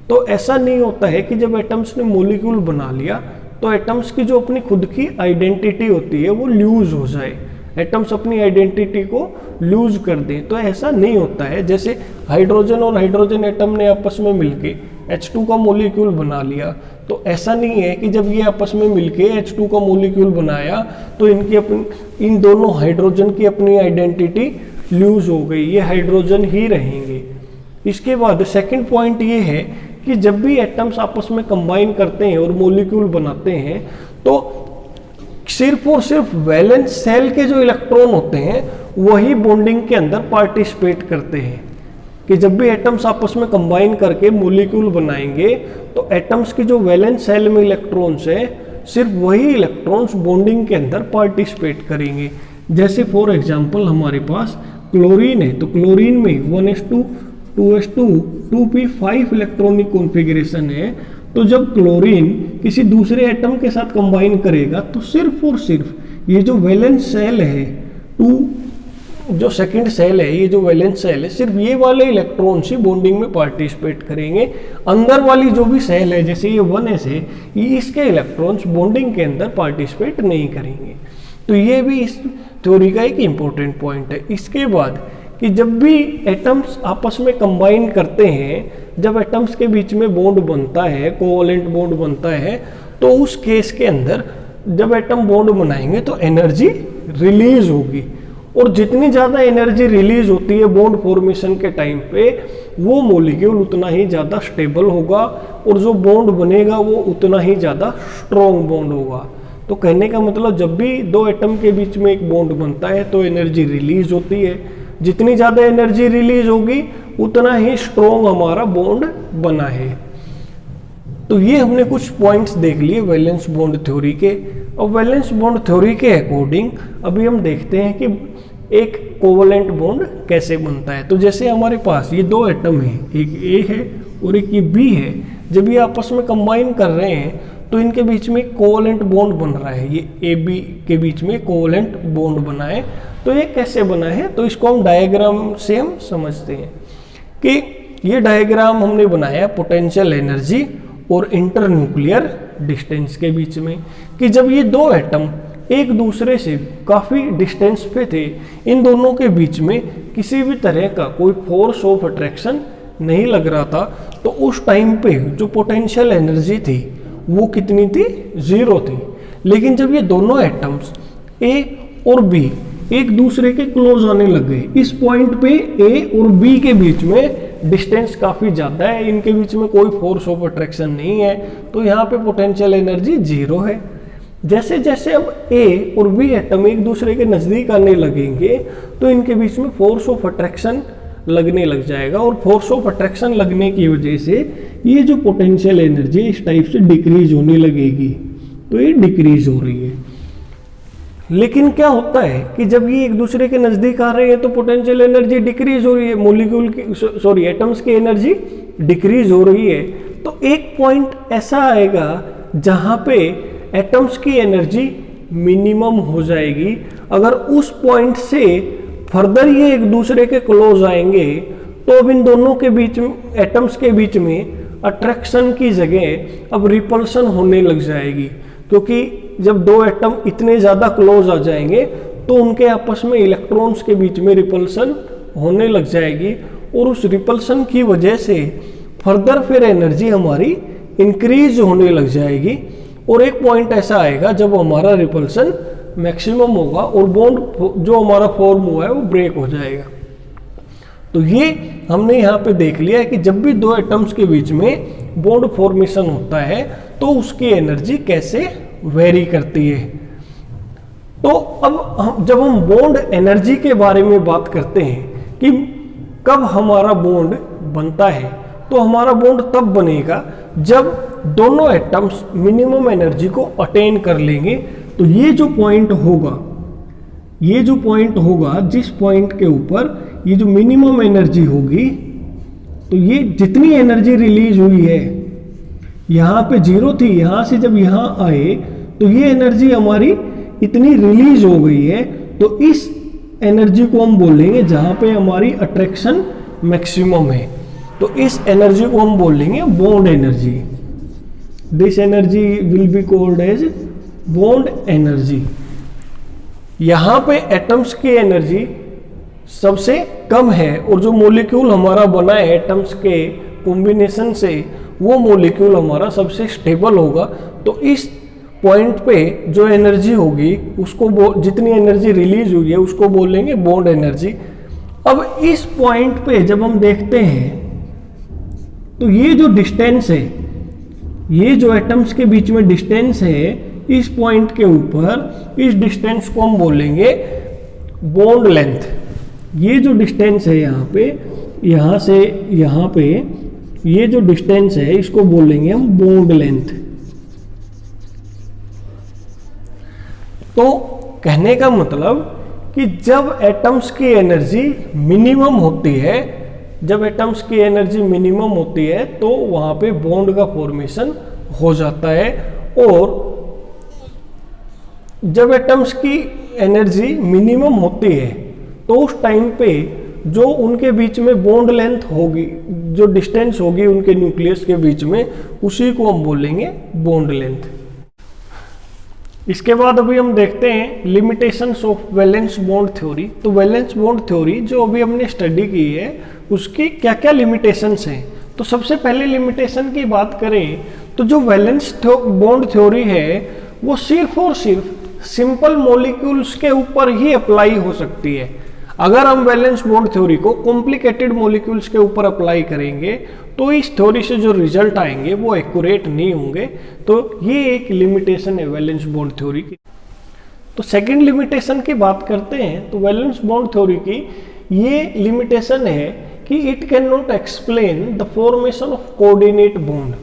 तो ऐसा नहीं होता है कि जब एटम्स ने मॉलिक्यूल बना लिया तो एटम्स की जो अपनी खुद की आइडेंटिटी होती है वो लूज हो जाए, एटम्स अपनी आइडेंटिटी को लूज कर दें। तो ऐसा नहीं होता है। जैसे हाइड्रोजन और हाइड्रोजन एटम ने आपस में मिलके H2 का मॉलिक्यूल बना लिया, तो ऐसा नहीं है कि जब ये आपस में मिलके H2 का मॉलिक्यूल बनाया तो इन दोनों हाइड्रोजन की अपनी आइडेंटिटी लूज हो गई, ये हाइड्रोजन ही रहेंगे। इसके बाद सेकंड पॉइंट ये है कि जब भी एटम्स आपस में कंबाइन करते हैं और मॉलिक्यूल बनाते हैं तो सिर्फ और सिर्फ वैलेंस सेल के जो इलेक्ट्रॉन होते हैं वही बॉन्डिंग के अंदर पार्टिसिपेट करते हैं। कि जब भी एटम्स आपस में कंबाइन करके मॉलिक्यूल बनाएंगे तो एटम्स की जो वैलेंस सेल में इलेक्ट्रॉन्स है सिर्फ वही इलेक्ट्रॉन्स बॉन्डिंग के अंदर पार्टिसिपेट करेंगे। जैसे फॉर एग्जांपल हमारे पास क्लोरीन है, तो क्लोरीन में 1s2 2s2 2p5 electronic configuration है। तो जब क्लोरीन किसी दूसरे एटम के साथ कंबाइन करेगा तो सिर्फ और सिर्फ ये जो वैलेंस सेल है जो सेकंड सेल है, ये जो वैलेंस सेल है, सिर्फ ये वाले इलेक्ट्रॉन्स ही बॉन्डिंग में पार्टिसिपेट करेंगे। अंदर वाली जो भी सेल है जैसे ये 1s है, ये इसके इलेक्ट्रॉन्स बॉन्डिंग के अंदर पार्टिसिपेट नहीं करेंगे। तो ये भी इस थ्योरी का एक इम्पोर्टेंट पॉइंट है। इसके बाद कि जब भी एटम्स आपस में कंबाइन करते हैं, जब एटम्स के बीच में बॉन्ड बनता है, कोवैलेंट बॉन्ड बनता है, तो उस केस के अंदर जब एटम बॉन्ड बनाएंगे तो एनर्जी रिलीज होगी, और जितनी ज़्यादा एनर्जी रिलीज होती है बॉन्ड फॉर्मेशन के टाइम पे, वो मॉलिक्यूल उतना ही ज़्यादा स्टेबल होगा और जो बॉन्ड बनेगा वो उतना ही ज़्यादा स्ट्रॉन्ग बॉन्ड होगा। तो कहने का मतलब जब भी दो एटम के बीच में एक बॉन्ड बनता है तो एनर्जी रिलीज होती है, जितनी ज़्यादा एनर्जी रिलीज होगी उतना ही स्ट्रॉन्ग हमारा बॉन्ड बना है। तो ये हमने कुछ पॉइंट्स देख लिए वैलेंस बॉन्ड थ्योरी के। और वैलेंस बॉन्ड थ्योरी के अकॉर्डिंग अभी हम देखते हैं कि एक कोवैलेंट बॉन्ड कैसे बनता है। तो जैसे हमारे पास ये दो एटम है, एक A है और एक ये B है, जब ये आपस में कंबाइन कर रहे हैं तो इनके बीच में कोवैलेंट बॉन्ड बन रहा है। ये AB के बीच में कोवैलेंट बॉन्ड बना है। तो ये कैसे बना है, तो इसको हम डायग्राम से हम समझते हैं कि ये डायग्राम हमने बनाया पोटेंशियल एनर्जी और इंटरन्यूक्लियर डिस्टेंस के बीच में, कि जब ये दो एटम एक दूसरे से काफ़ी डिस्टेंस पे थे, इन दोनों के बीच में किसी भी तरह का कोई फोर्स ऑफ अट्रैक्शन नहीं लग रहा था, तो उस टाइम पे जो पोटेंशियल एनर्जी थी वो कितनी थी, 0 थी। लेकिन जब ये दोनों एटम्स A और B एक दूसरे के क्लोज आने लग गए, इस पॉइंट पे A और B के बीच में डिस्टेंस काफ़ी ज़्यादा है, इनके बीच में कोई फोर्स ऑफ अट्रैक्शन नहीं है, तो यहाँ पे पोटेंशियल एनर्जी 0 है। जैसे जैसे अब A और B एटम एक दूसरे के नज़दीक आने लगेंगे तो इनके बीच में फोर्स ऑफ अट्रैक्शन लगने लग जाएगा, और फोर्स ऑफ अट्रैक्शन लगने की वजह से ये जो पोटेंशियल एनर्जी इस टाइप से डिक्रीज होने लगेगी। तो ये डिक्रीज हो रही है। लेकिन क्या होता है कि जब ये एक दूसरे के नज़दीक आ रहे हैं तो पोटेंशियल एनर्जी डिक्रीज हो रही है, मॉलिक्यूल की एटम्स की एनर्जी डिक्रीज हो रही है। तो एक पॉइंट ऐसा आएगा जहाँ पे एटम्स की एनर्जी मिनिमम हो जाएगी। अगर उस पॉइंट से फर्दर ये एक दूसरे के क्लोज आएंगे तो अब इन दोनों के बीच में, एटम्स के बीच में अट्रैक्शन की जगह अब रिपल्सन होने लग जाएगी, क्योंकि जब दो एटम इतने ज़्यादा क्लोज आ जाएंगे तो उनके आपस में इलेक्ट्रॉन्स के बीच में रिपल्सन होने लग जाएगी, और उस रिपल्सन की वजह से फर्दर फिर एनर्जी हमारी इंक्रीज होने लग जाएगी, और एक पॉइंट ऐसा आएगा जब हमारा रिपल्सन मैक्सिमम होगा और बॉन्ड जो हमारा फॉर्म हुआ है वो ब्रेक हो जाएगा। तो ये हमने यहाँ पे देख लिया है कि जब भी दो एटम्स के बीच में बॉन्ड फॉर्मेशन होता है तो उसकी एनर्जी कैसे वेरी करती है। तो अब जब हम बॉन्ड एनर्जी के बारे में बात करते हैं कि कब हमारा बॉन्ड बनता है, तो हमारा बॉन्ड तब बनेगा जब दोनों एटम्स मिनिमम एनर्जी को अटेन कर लेंगे। तो ये जो पॉइंट होगा, जिस पॉइंट के ऊपर ये जो मिनिमम एनर्जी होगी, तो ये जितनी एनर्जी रिलीज हुई है, यहाँ पे 0 थी, यहाँ से जब यहाँ आए तो ये एनर्जी हमारी इतनी रिलीज हो गई है, तो इस एनर्जी को हम बोलेंगे जहाँ पे हमारी अट्रैक्शन मैक्सिमम है, तो इस एनर्जी को हम बोलेंगे bond energy. This energy will be called as bond energy. यहाँ पे एटम्स की एनर्जी सबसे कम है और जो मॉलिक्यूल हमारा बना है एटम्स के कॉम्बिनेशन से, वो मॉलिक्यूल हमारा सबसे स्टेबल होगा। तो इस पॉइंट पे जो एनर्जी होगी उसको जितनी एनर्जी रिलीज हुई है उसको बोलेंगे बॉन्ड एनर्जी। अब इस पॉइंट पे जब हम देखते हैं तो ये जो डिस्टेंस है, ये जो एटम्स के बीच में डिस्टेंस है इस पॉइंट के ऊपर, इस डिस्टेंस को हम बोलेंगे बॉन्ड लेंथ। ये जो डिस्टेंस है यहाँ पे, यहाँ से यहाँ पे ये जो डिस्टेंस है इसको बोलेंगे हम बॉन्ड लेंथ। तो कहने का मतलब कि जब एटम्स की एनर्जी मिनिमम होती है, जब एटम्स की एनर्जी मिनिमम होती है तो वहां पे बॉन्ड का फॉर्मेशन हो जाता है। और जब एटम्स की एनर्जी मिनिमम होती है तो उस टाइम पे जो उनके बीच में बॉन्ड लेंथ होगी, जो डिस्टेंस होगी उनके न्यूक्लियस के बीच में, उसी को हम बोलेंगे बॉन्ड लेंथ। इसके बाद अभी हम देखते हैं limitations of valence bond theory. तो वैलेंस बॉन्ड थ्योरी जो अभी हमने स्टडी की है उसकी क्या क्या लिमिटेशंस हैं। तो सबसे पहले लिमिटेशन की बात करें तो जो वैलेंस बॉन्ड थ्योरी है वो सिर्फ और सिर्फ सिंपल मॉलिक्यूल्स के ऊपर ही अप्लाई हो सकती है। अगर हम वैलेंस बॉन्ड थ्योरी को कॉम्प्लिकेटेड मॉलिक्यूल्स के ऊपर अप्लाई करेंगे तो इस थ्योरी से जो रिजल्ट आएंगे वो एक्यूरेट नहीं होंगे। तो ये एक लिमिटेशन है वैलेंस बॉन्ड थ्योरी की। तो सेकंड लिमिटेशन की बात करते हैं तो वैलेंस बॉन्ड थ्योरी की ये लिमिटेशन है कि it can not explain the formation of coordinate bond.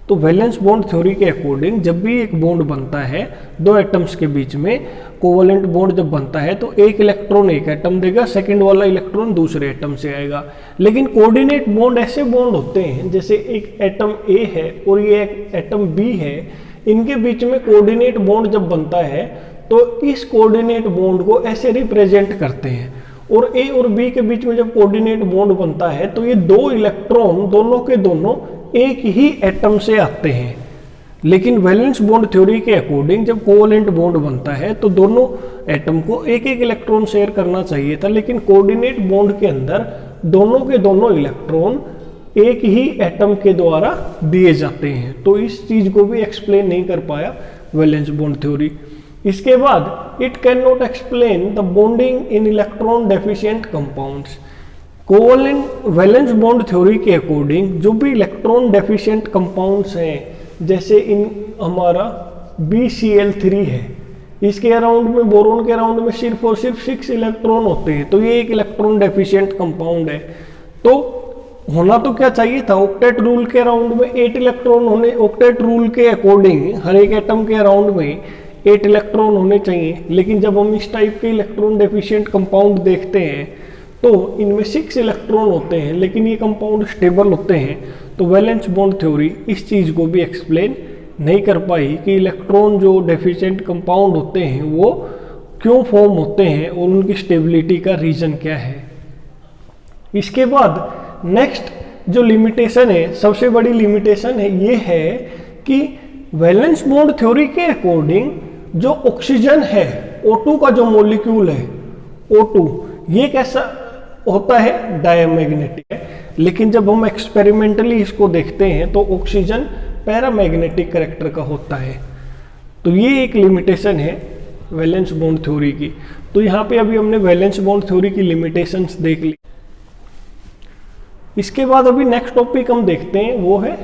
तो वैलेंस बॉन्ड थ्योरी के अकॉर्डिंग जब भी एक बॉन्ड बनता है दो एटम्स के बीच में, कोवलेंट बॉन्ड जब बनता है तो एक इलेक्ट्रॉन एक एटम देगा, सेकंड वाला इलेक्ट्रॉन दूसरे एटम से आएगा। लेकिन कोऑर्डिनेट बॉन्ड ऐसे बॉन्ड होते हैं जैसे एक एटम ए है और ये एक एटम बी है, इनके बीच में कोऑर्डिनेट बॉन्ड जब बनता है तो इस कोऑर्डिनेट बॉन्ड को ऐसे रिप्रेजेंट करते हैं। और ए और बी के बीच में जब कोऑर्डिनेट बॉन्ड बनता है तो ये दो इलेक्ट्रॉन दोनों के दोनों एक ही एटम से आते हैं। लेकिन वैलेंस बॉन्ड थ्योरी के अकॉर्डिंग जब कोवलेंट बॉन्ड बनता है तो दोनों एटम को एक एक इलेक्ट्रॉन शेयर करना चाहिए था, लेकिन कोऑर्डिनेट बॉन्ड के अंदर दोनों के दोनों इलेक्ट्रॉन एक ही एटम के द्वारा दिए जाते हैं। तो इस चीज को भी एक्सप्लेन नहीं कर पाया वैलेंस बॉन्ड थ्योरी। इसके बाद it can not explain the bonding in electron deficient compounds. Covalent valence bond theory के अकॉर्डिंग जो भी इलेक्ट्रॉन डेफिशिएंट कंपाउंड्स हैं, जैसे इन हमारा BCl3 है, इसके अराउंड में बोरोन के अराउंड में सिर्फ और सिर्फ 6 इलेक्ट्रॉन होते हैं, तो ये एक इलेक्ट्रॉन डेफिशिएंट कंपाउंड है। तो होना तो क्या चाहिए था, ऑक्टेट रूल के अराउंड में 8 इलेक्ट्रॉन होने, ऑक्टेट रूल के अकॉर्डिंग हर एक एटम के अराउंड में 8 इलेक्ट्रॉन होने चाहिए। लेकिन जब हम इस टाइप के इलेक्ट्रॉन डेफिशिएंट कंपाउंड देखते हैं तो इनमें 6 इलेक्ट्रॉन होते हैं, लेकिन ये कंपाउंड स्टेबल होते हैं। तो वैलेंस बॉन्ड थ्योरी इस चीज़ को भी एक्सप्लेन नहीं कर पाई कि इलेक्ट्रॉन जो डेफिशिएंट कंपाउंड होते हैं वो क्यों फॉर्म होते हैं और उनकी स्टेबिलिटी का रीज़न क्या है। इसके बाद नेक्स्ट जो लिमिटेशन है, सबसे बड़ी लिमिटेशन है, ये है कि वैलेंस बॉन्ड थ्योरी के अकॉर्डिंग जो ऑक्सीजन है, O2 का जो मॉलिक्यूल है O2, ये कैसा होता है, डायमैग्नेटिक है। लेकिन जब हम एक्सपेरिमेंटली इसको देखते हैं तो ऑक्सीजन पैरामैग्नेटिक कैरेक्टर का होता है। तो ये एक लिमिटेशन है वैलेंस बॉन्ड थ्योरी की। तो यहाँ पे अभी हमने वैलेंस बॉन्ड थ्योरी की लिमिटेशंस देख ली। इसके बाद अभी नेक्स्ट टॉपिक हम देखते हैं, वो है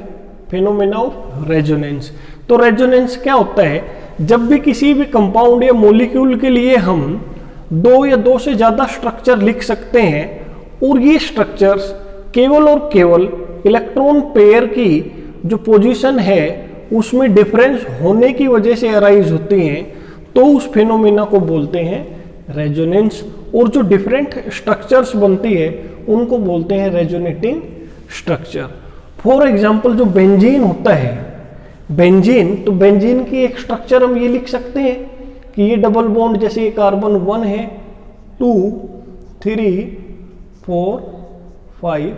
फेनोमेना ऑफ रेजोनेंस। तो रेजोनेंस क्या होता है, जब भी किसी भी कंपाउंड या मॉलिक्यूल के लिए हम 2 या 2 से ज़्यादा स्ट्रक्चर लिख सकते हैं और ये स्ट्रक्चर्स केवल और केवल इलेक्ट्रॉन पेयर की जो पोजीशन है उसमें डिफरेंस होने की वजह से अराइज होती हैं, तो उस फेनोमेना को बोलते हैं रेजोनेंस। और जो डिफरेंट स्ट्रक्चर्स बनती है उनको बोलते हैं रेजोनेटिंग स्ट्रक्चर। फॉर एग्जाम्पल जो बेंजीन होता है, बेंजीन, तो बेंजीन की एक स्ट्रक्चर हम ये लिख सकते हैं कि ये डबल बॉन्ड, जैसे ये कार्बन 1 है, 2, 3, 4, 5,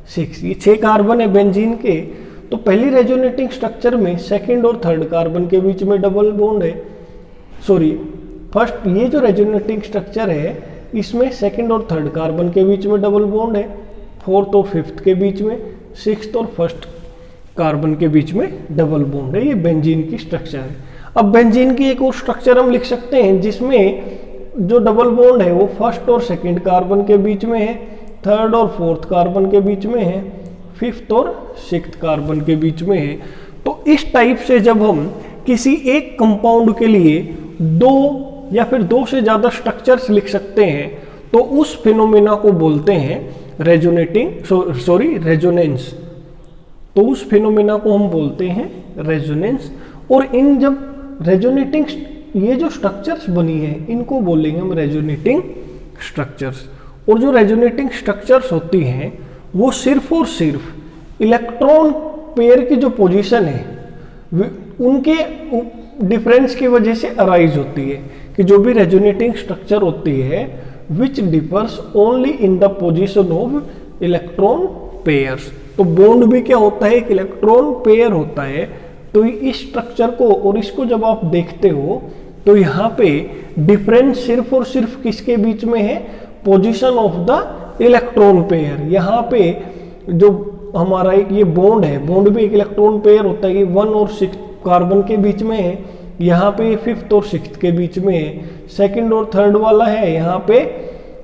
6, ये 6 कार्बन है बेंजीन के। तो पहली रेजोनेटिंग स्ट्रक्चर में सेकंड और थर्ड कार्बन के बीच में डबल बॉन्ड है, सॉरी फर्स्ट ये जो रेजोनेटिंग स्ट्रक्चर है इसमें सेकंड और थर्ड कार्बन के बीच में डबल बॉन्ड है, फोर्थ और फिफ्थ के बीच में, सिक्स्थ और फर्स्ट कार्बन के बीच में डबल बॉन्ड है। ये बेंजीन की स्ट्रक्चर है। अब बेंजीन की एक और स्ट्रक्चर हम लिख सकते हैं जिसमें जो डबल बॉन्ड है वो फर्स्ट और सेकंड कार्बन के बीच में है, थर्ड और फोर्थ कार्बन के बीच में है, फिफ्थ और सिक्स्थ कार्बन के बीच में है। तो इस टाइप से जब हम किसी एक कंपाउंड के लिए दो या फिर दो से ज़्यादा स्ट्रक्चर्स लिख सकते हैं तो उस फिनोमेना को बोलते हैं रेजोनेंस। तो उस फिनोमेना को हम बोलते हैं रेजोनेंस। और इन जब रेजोनेटिंग ये जो स्ट्रक्चर्स बनी है इनको बोलेंगे हम रेजोनेटिंग स्ट्रक्चर्स। और जो रेजोनेटिंग स्ट्रक्चर्स होती हैं वो सिर्फ और सिर्फ इलेक्ट्रॉन पेयर की जो पोजीशन है उनके डिफरेंस की वजह से अराइज होती है, कि जो भी रेजोनेटिंग स्ट्रक्चर होती है which differs only in the position of electron pairs. तो बॉन्ड भी क्या होता है, एक इलेक्ट्रॉन पेयर होता है। तो इस स्ट्रक्चर को और इसको जब आप देखते हो तो यहाँ पे डिफरेंस सिर्फ और सिर्फ किसके बीच में है, position of the electron pair. यहाँ पे जो हमारा एक ये बॉन्ड है, बॉन्ड भी एक इलेक्ट्रॉन पेयर होता है, ये 1 और 6 कार्बन के बीच में है, यहाँ पे फिफ्थ और सिक्स्थ के बीच में है, सेकंड और थर्ड वाला है यहाँ पे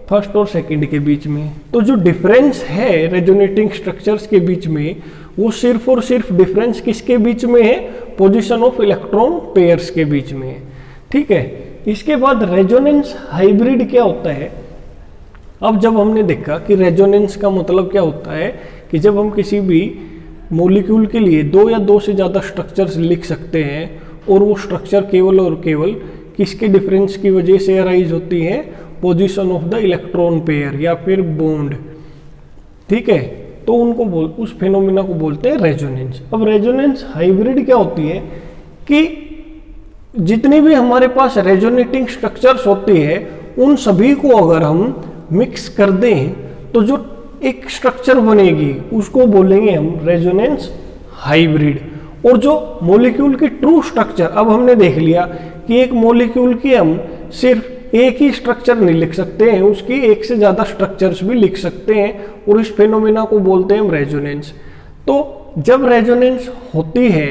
फर्स्ट और सेकंड के बीच में। तो जो डिफरेंस है रेजोनेटिंग स्ट्रक्चर्स के बीच में वो सिर्फ और सिर्फ डिफरेंस किसके बीच में है, पोजीशन ऑफ इलेक्ट्रॉन पेयर्स के बीच में है। ठीक है, इसके बाद रेजोनेंस हाइब्रिड क्या होता है। अब जब हमने देखा कि रेजोनेंस का मतलब क्या होता है कि जब हम किसी भी मॉलिक्यूल के लिए दो या दो से ज़्यादा स्ट्रक्चर्स लिख सकते हैं और वो स्ट्रक्चर केवल और केवल किसके डिफरेंस की वजह से अराइज होती है, position of the electron pair या फिर बॉन्ड। ठीक है, तो उनको उस फिनोमेना को बोलते हैं रेजोनेंस। अब रेजोनेंस हाइब्रिड क्या होती है कि जितनी भी हमारे पास रेजोनेटिंग स्ट्रक्चर्स होती है उन सभी को अगर हम मिक्स कर दें तो जो एक स्ट्रक्चर बनेगी उसको बोलेंगे हम रेजोनेंस हाइब्रिड। और जो मॉलिक्यूल की ट्रू स्ट्रक्चर, अब हमने देख लिया कि एक मॉलिक्यूल की हम सिर्फ एक ही स्ट्रक्चर नहीं लिख सकते हैं, उसकी एक से ज़्यादा स्ट्रक्चर्स भी लिख सकते हैं और इस फेनोमेना को बोलते हैं हम रेजोनेंस। तो जब रेजोनेंस होती है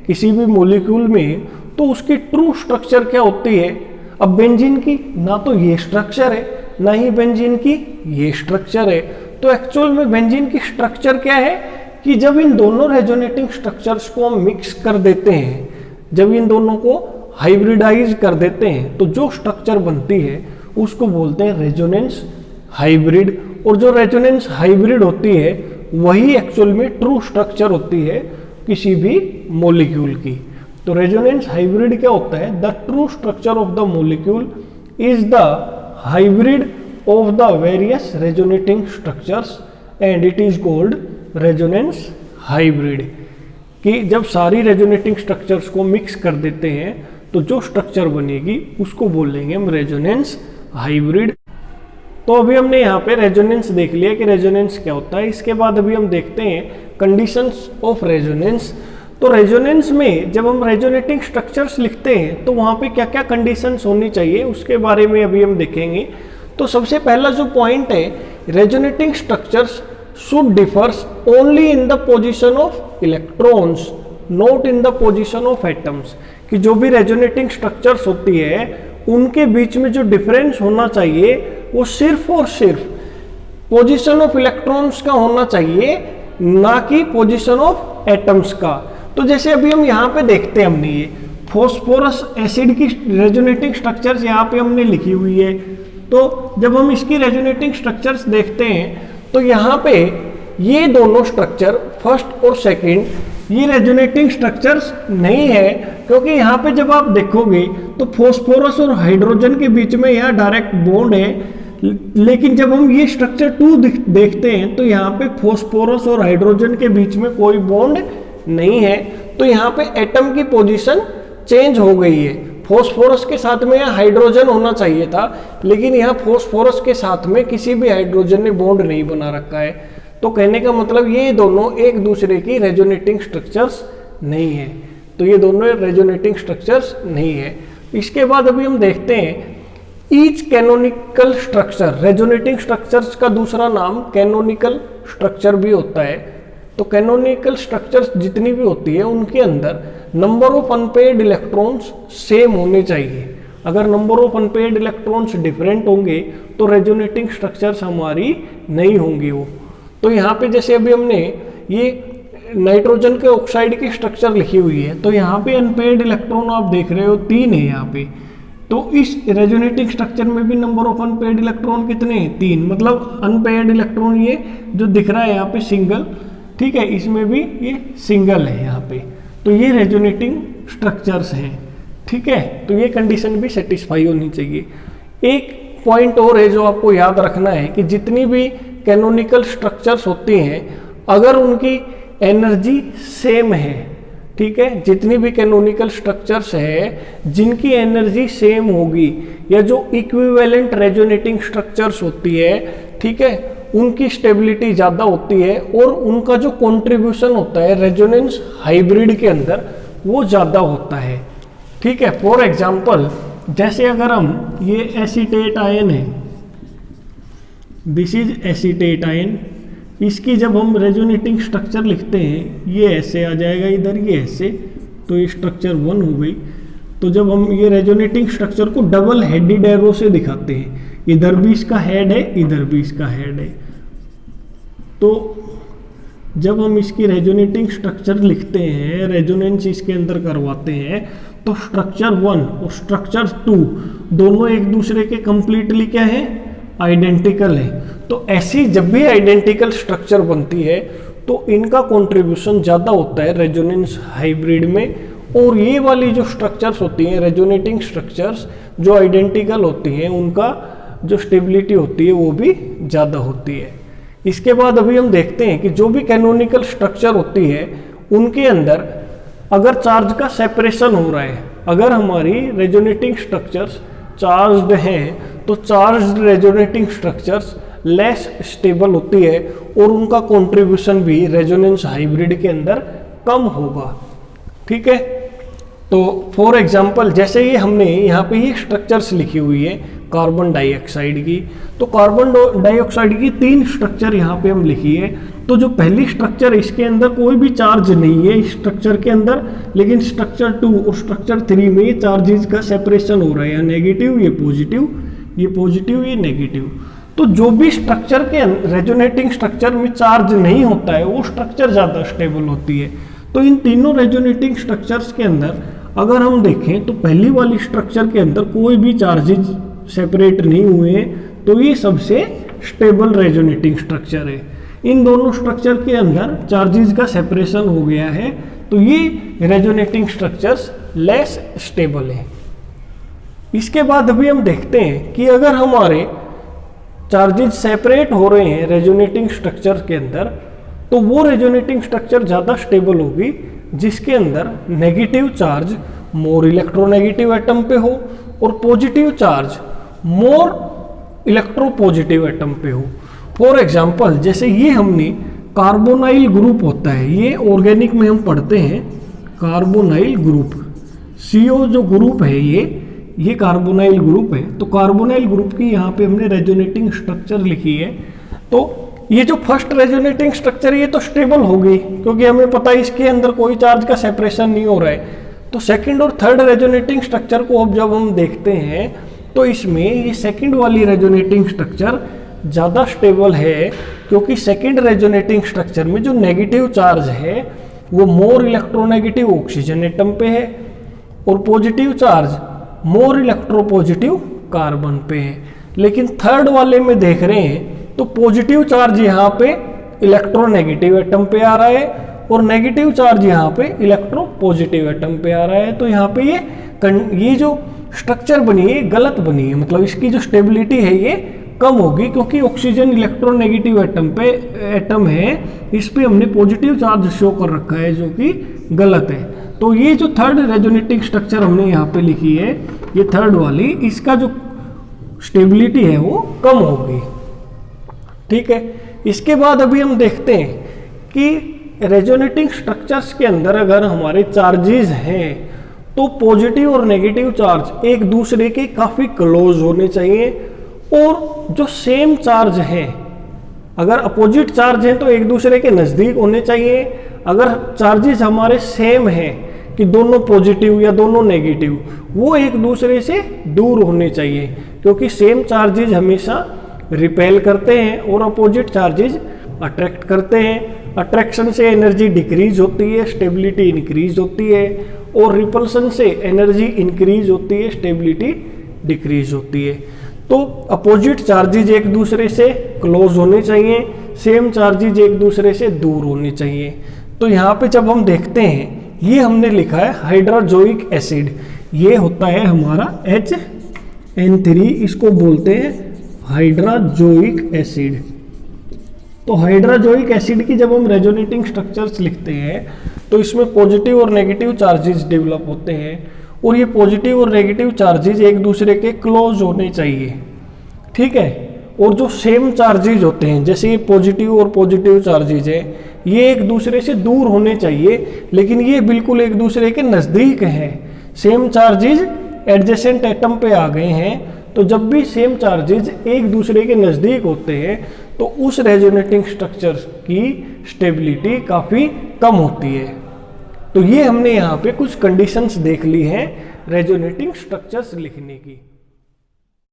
किसी भी मॉलिक्यूल में तो उसकी ट्रू स्ट्रक्चर क्या होती है। अब बेंजीन की ना तो ये स्ट्रक्चर है ना ही बेंजीन की ये स्ट्रक्चर है। तो एक्चुअल में बेंजीन की स्ट्रक्चर क्या है कि जब इन दोनों रेजोनेटिंग स्ट्रक्चर्स को हम मिक्स कर देते हैं, जब इन दोनों को हाइब्रिडाइज कर देते हैं तो जो स्ट्रक्चर बनती है उसको बोलते हैं रेजोनेंस हाइब्रिड। और जो रेजोनेंस हाइब्रिड होती है वही एक्चुअल में ट्रू स्ट्रक्चर होती है किसी भी मॉलिक्यूल की। तो रेजोनेंस हाइब्रिड क्या होता है, the true structure of the molecule is the hybrid of the various resonating structures and it is called resonance hybrid. कि जब सारी रेजोनेटिंग स्ट्रक्चर्स को मिक्स कर देते हैं तो जो स्ट्रक्चर बनेगी उसको बोलेंगे हम रेजोनेंस हाइब्रिड। तो अभी हमने यहाँ पे रेजोनेंस देख लिया कि रेजोनेंस क्या होता है। इसके बाद अभी हम देखते हैं कंडीशंस ऑफ रेजोनेंस। तो रेजोनेंस में जब हम रेजोनेटिंग स्ट्रक्चर्स लिखते हैं तो वहाँ पे क्या क्या कंडीशंस होनी चाहिए उसके बारे में अभी हम देखेंगे। तो सबसे पहला जो पॉइंट है, resonating structures should differs only in the position of electrons, not in the position of atoms। कि जो भी रेजोनेटिंग स्ट्रक्चर्स होती है उनके बीच में जो डिफरेंस होना चाहिए वो सिर्फ और सिर्फ पोजीशन ऑफ इलेक्ट्रॉन्स का होना चाहिए, ना कि पोजीशन ऑफ एटम्स का। तो जैसे अभी हम यहाँ पे देखते हैं, हमने ये फॉस्फोरस एसिड की रेजोनेटिंग स्ट्रक्चर्स यहाँ पे हमने लिखी हुई है। तो जब हम इसकी रेजोनेटिंग स्ट्रक्चर्स देखते हैं तो यहाँ पे ये दोनों स्ट्रक्चर फर्स्ट और सेकंड ये रेजोनेटिंग स्ट्रक्चर्स नहीं है, क्योंकि यहाँ पे जब आप देखोगे तो फॉस्फोरस और हाइड्रोजन के बीच में यहाँ डायरेक्ट बॉन्ड है। लेकिन जब हम ये स्ट्रक्चर 2 देखते हैं तो यहाँ पे फॉस्फोरस और हाइड्रोजन के बीच में कोई बॉन्ड नहीं है। तो यहाँ पे एटम की पोजीशन चेंज हो गई है। फॉस्फोरस के साथ में यहाँ हाइड्रोजन होना चाहिए था, लेकिन यहाँ फॉस्फोरस के साथ में किसी भी हाइड्रोजन ने बॉन्ड नहीं बना रखा है। तो कहने का मतलब ये दोनों एक दूसरे की रेजोनेटिंग स्ट्रक्चर्स नहीं है, तो ये दोनों रेजोनेटिंग स्ट्रक्चर्स नहीं है। इसके बाद अभी हम देखते हैं each canonical structure, resonating structures का दूसरा नाम कैनोनिकल स्ट्रक्चर भी होता है। तो कैनोनिकल स्ट्रक्चर्स जितनी भी होती है उनके अंदर number of unpaired electrons same होने चाहिए। अगर number of unpaired electrons different होंगे तो रेजोनेटिंग स्ट्रक्चर्स हमारी नहीं होंगी वो। तो यहाँ पे जैसे अभी हमने ये नाइट्रोजन के ऑक्साइड की स्ट्रक्चर लिखी हुई है, तो यहाँ पे अनपेयर्ड इलेक्ट्रॉन आप देख रहे हो 3 है यहाँ पे। तो इस रेजोनेटिंग स्ट्रक्चर में भी नंबर ऑफ अनपेयर्ड इलेक्ट्रॉन कितने हैं? 3। मतलब अनपेयर्ड इलेक्ट्रॉन ये जो दिख रहा है यहाँ पे सिंगल, ठीक है, इसमें भी ये सिंगल है यहाँ पे। तो ये रेजोनेटिंग स्ट्रक्चर्स हैं, ठीक है। तो ये कंडीशन भी सेटिस्फाई होनी चाहिए। एक पॉइंट और है जो आपको याद रखना है कि जितनी भी कैनोनिकल स्ट्रक्चर्स होती हैं अगर उनकी एनर्जी सेम है, ठीक है, जितनी भी कैनोनिकल स्ट्रक्चर्स है जिनकी एनर्जी सेम होगी या जो इक्विवेलेंट रेजोनेटिंग स्ट्रक्चर्स होती है, ठीक है, उनकी स्टेबिलिटी ज़्यादा होती है और उनका जो कंट्रीब्यूशन होता है रेजोनेंस हाइब्रिड के अंदर वो ज़्यादा होता है, ठीक है। फॉर एग्जांपल जैसे अगर हम ये एसीटेट आयन है, दिस इज एसीटेट आयन, इसकी जब हम रेजोनेटिंग स्ट्रक्चर लिखते हैं ये ऐसे आ जाएगा इधर, ये ऐसे, तो ये स्ट्रक्चर 1 हो गई। तो जब हम ये रेजोनेटिंग स्ट्रक्चर को डबल हेडेड एरो से दिखाते हैं, इधर भी इसका हेड है, इधर भी इसका हेड है, तो जब हम इसकी रेजोनेटिंग स्ट्रक्चर लिखते हैं, रेजोनेंस इसके अंदर करवाते हैं, तो स्ट्रक्चर 1 और स्ट्रक्चर 2 दोनों एक दूसरे के कंप्लीटली क्या है? आइडेंटिकल है। तो ऐसी जब भी आइडेंटिकल स्ट्रक्चर बनती है तो इनका कंट्रीब्यूशन ज़्यादा होता है रेजोनेंस हाइब्रिड में, और ये वाली जो स्ट्रक्चर्स होती हैं रेजोनेटिंग स्ट्रक्चर्स जो आइडेंटिकल होती हैं उनका जो स्टेबिलिटी होती है वो भी ज़्यादा होती है। इसके बाद अभी हम देखते हैं कि जो भी कैनोनिकल स्ट्रक्चर होती है उनके अंदर अगर चार्ज का सेपरेशन हो रहा है, अगर हमारी रेजोनेटिंग स्ट्रक्चर्स चार्ज्ड हैं तो charged resonating structures less stable होती है और उनका कंट्रीब्यूशन भी रेजोनेंस हाइब्रिड के अंदर कम होगा, ठीक है। तो फॉर एग्जांपल जैसे ये हमने यहाँ पे ये स्ट्रक्चर्स लिखी हुई है कार्बन डाइऑक्साइड की, तो कार्बन डाइऑक्साइड की 3 स्ट्रक्चर यहाँ पे हम लिखी है। तो जो पहली स्ट्रक्चर इसके अंदर कोई भी चार्ज नहीं है इस स्ट्रक्चर के अंदर, लेकिन स्ट्रक्चर 2 और स्ट्रक्चर 3 में ये चार्जेस का सेपरेशन हो रहा है, नेगेटिव ये पॉजिटिव, ये पॉजिटिव ये नेगेटिव। तो जो भी स्ट्रक्चर के रेजोनेटिंग स्ट्रक्चर में चार्ज नहीं होता है वो स्ट्रक्चर ज़्यादा स्टेबल होती है। तो इन तीनों रेजोनेटिंग स्ट्रक्चर्स के अंदर अगर हम देखें तो पहली वाली स्ट्रक्चर के अंदर कोई भी चार्जेज सेपरेट नहीं हुए हैं, तो ये सबसे स्टेबल रेजोनेटिंग स्ट्रक्चर है। इन दोनों स्ट्रक्चर के अंदर चार्जेस का सेपरेशन हो गया है, तो ये रेजोनेटिंग स्ट्रक्चर्स लेस स्टेबल है। इसके बाद अभी हम देखते हैं कि अगर हमारे चार्जेस सेपरेट हो रहे हैं रेजोनेटिंग स्ट्रक्चर के अंदर, तो वो रेजोनेटिंग स्ट्रक्चर ज़्यादा स्टेबल होगी जिसके अंदर negative charge more electronegative atom पे हो और positive charge more electropositive atom पे हो। फॉर एग्जांपल जैसे ये हमने कार्बोनाइल ग्रुप होता है, ये ऑर्गेनिक में हम पढ़ते हैं कार्बोनाइल ग्रुप, CO जो ग्रुप है ये कार्बोनाइल ग्रुप है। तो कार्बोनाइल ग्रुप की यहाँ पे हमने रेजोनेटिंग स्ट्रक्चर लिखी है। तो ये जो फर्स्ट रेजोनेटिंग स्ट्रक्चर है ये तो स्टेबल होगी क्योंकि हमें पता है इसके अंदर कोई चार्ज का सेपरेशन नहीं हो रहा है। तो सेकंड और थर्ड रेजोनेटिंग स्ट्रक्चर को अब जब हम देखते हैं तो इसमें ये सेकंड वाली रेजोनेटिंग स्ट्रक्चर ज़्यादा स्टेबल है, क्योंकि सेकंड रेजोनेटिंग स्ट्रक्चर में जो नेगेटिव चार्ज है वो मोर इलेक्ट्रोनेगेटिव ऑक्सीजन एटम पे है और positive charge more electropositive carbon पे है। लेकिन थर्ड वाले में देख रहे हैं तो पॉजिटिव चार्ज यहाँ पे इलेक्ट्रोनेगेटिव एटम पे आ रहा है और नेगेटिव चार्ज यहाँ पे इलेक्ट्रोपॉजिटिव एटम पे आ रहा है। तो यहाँ पे ये जो स्ट्रक्चर बनी है गलत बनी है, मतलब इसकी जो स्टेबिलिटी है ये कम होगी क्योंकि ऑक्सीजन इलेक्ट्रोनेगेटिव एटम है, इस पे हमने पॉजिटिव चार्ज शो कर रखा है जो कि गलत है। तो ये जो थर्ड रेजोनेटिंग स्ट्रक्चर हमने यहाँ पे लिखी है ये थर्ड वाली, इसका जो स्टेबिलिटी है वो कम होगी, ठीक है। इसके बाद अभी हम देखते हैं कि रेजोनेटिंग स्ट्रक्चर्स के अंदर अगर हमारे चार्जेस हैं तो पॉजिटिव और नेगेटिव चार्ज एक दूसरे के काफ़ी क्लोज होने चाहिए, और जो सेम चार्ज हैं, अगर अपोजिट चार्ज हैं तो एक दूसरे के नज़दीक होने चाहिए। अगर चार्जेस हमारे सेम हैं कि दोनों पॉजिटिव या दोनों नेगेटिव, वो एक दूसरे से दूर होने चाहिए, क्योंकि सेम चार्जेस हमेशा रिपेल करते हैं और अपोजिट चार्जेस अट्रैक्ट करते हैं। अट्रैक्शन से एनर्जी डिक्रीज होती है, स्टेबिलिटी इंक्रीज होती है, और रिपल्सन से एनर्जी इंक्रीज होती है, स्टेबिलिटी डिक्रीज होती है। तो अपोजिट चार्जेज एक दूसरे से क्लोज होने चाहिए, सेम चार्जेज एक दूसरे से दूर होने चाहिए। तो यहाँ पे जब हम देखते हैं, ये हमने लिखा है हाइड्रोजोइक एसिड, ये होता है हमारा HN3, इसको बोलते हैं हाइड्रोजोइक एसिड। तो हाइड्रोजोइक एसिड की जब हम रेजोनेटिंग स्ट्रक्चर्स लिखते हैं तो इसमें पॉजिटिव और नेगेटिव चार्जेस डेवलप होते हैं, और ये पॉजिटिव और नेगेटिव चार्जेस एक दूसरे के क्लोज होने चाहिए, ठीक है। और जो सेम चार्जेस होते हैं, जैसे ये पॉजिटिव और पॉजिटिव चार्जेस हैं, ये एक दूसरे से दूर होने चाहिए, लेकिन ये बिल्कुल एक दूसरे के नज़दीक हैं। सेम चार्जेस एडजेसेंट एटम पे आ गए हैं, तो जब भी सेम चार्जेस एक दूसरे के नज़दीक होते हैं तो उस रेजोनेटिंग स्ट्रक्चर की स्टेबिलिटी काफ़ी कम होती है। तो ये हमने यहाँ पे कुछ कंडीशंस देख ली हैं रेजोनेटिंग स्ट्रक्चर्स लिखने की।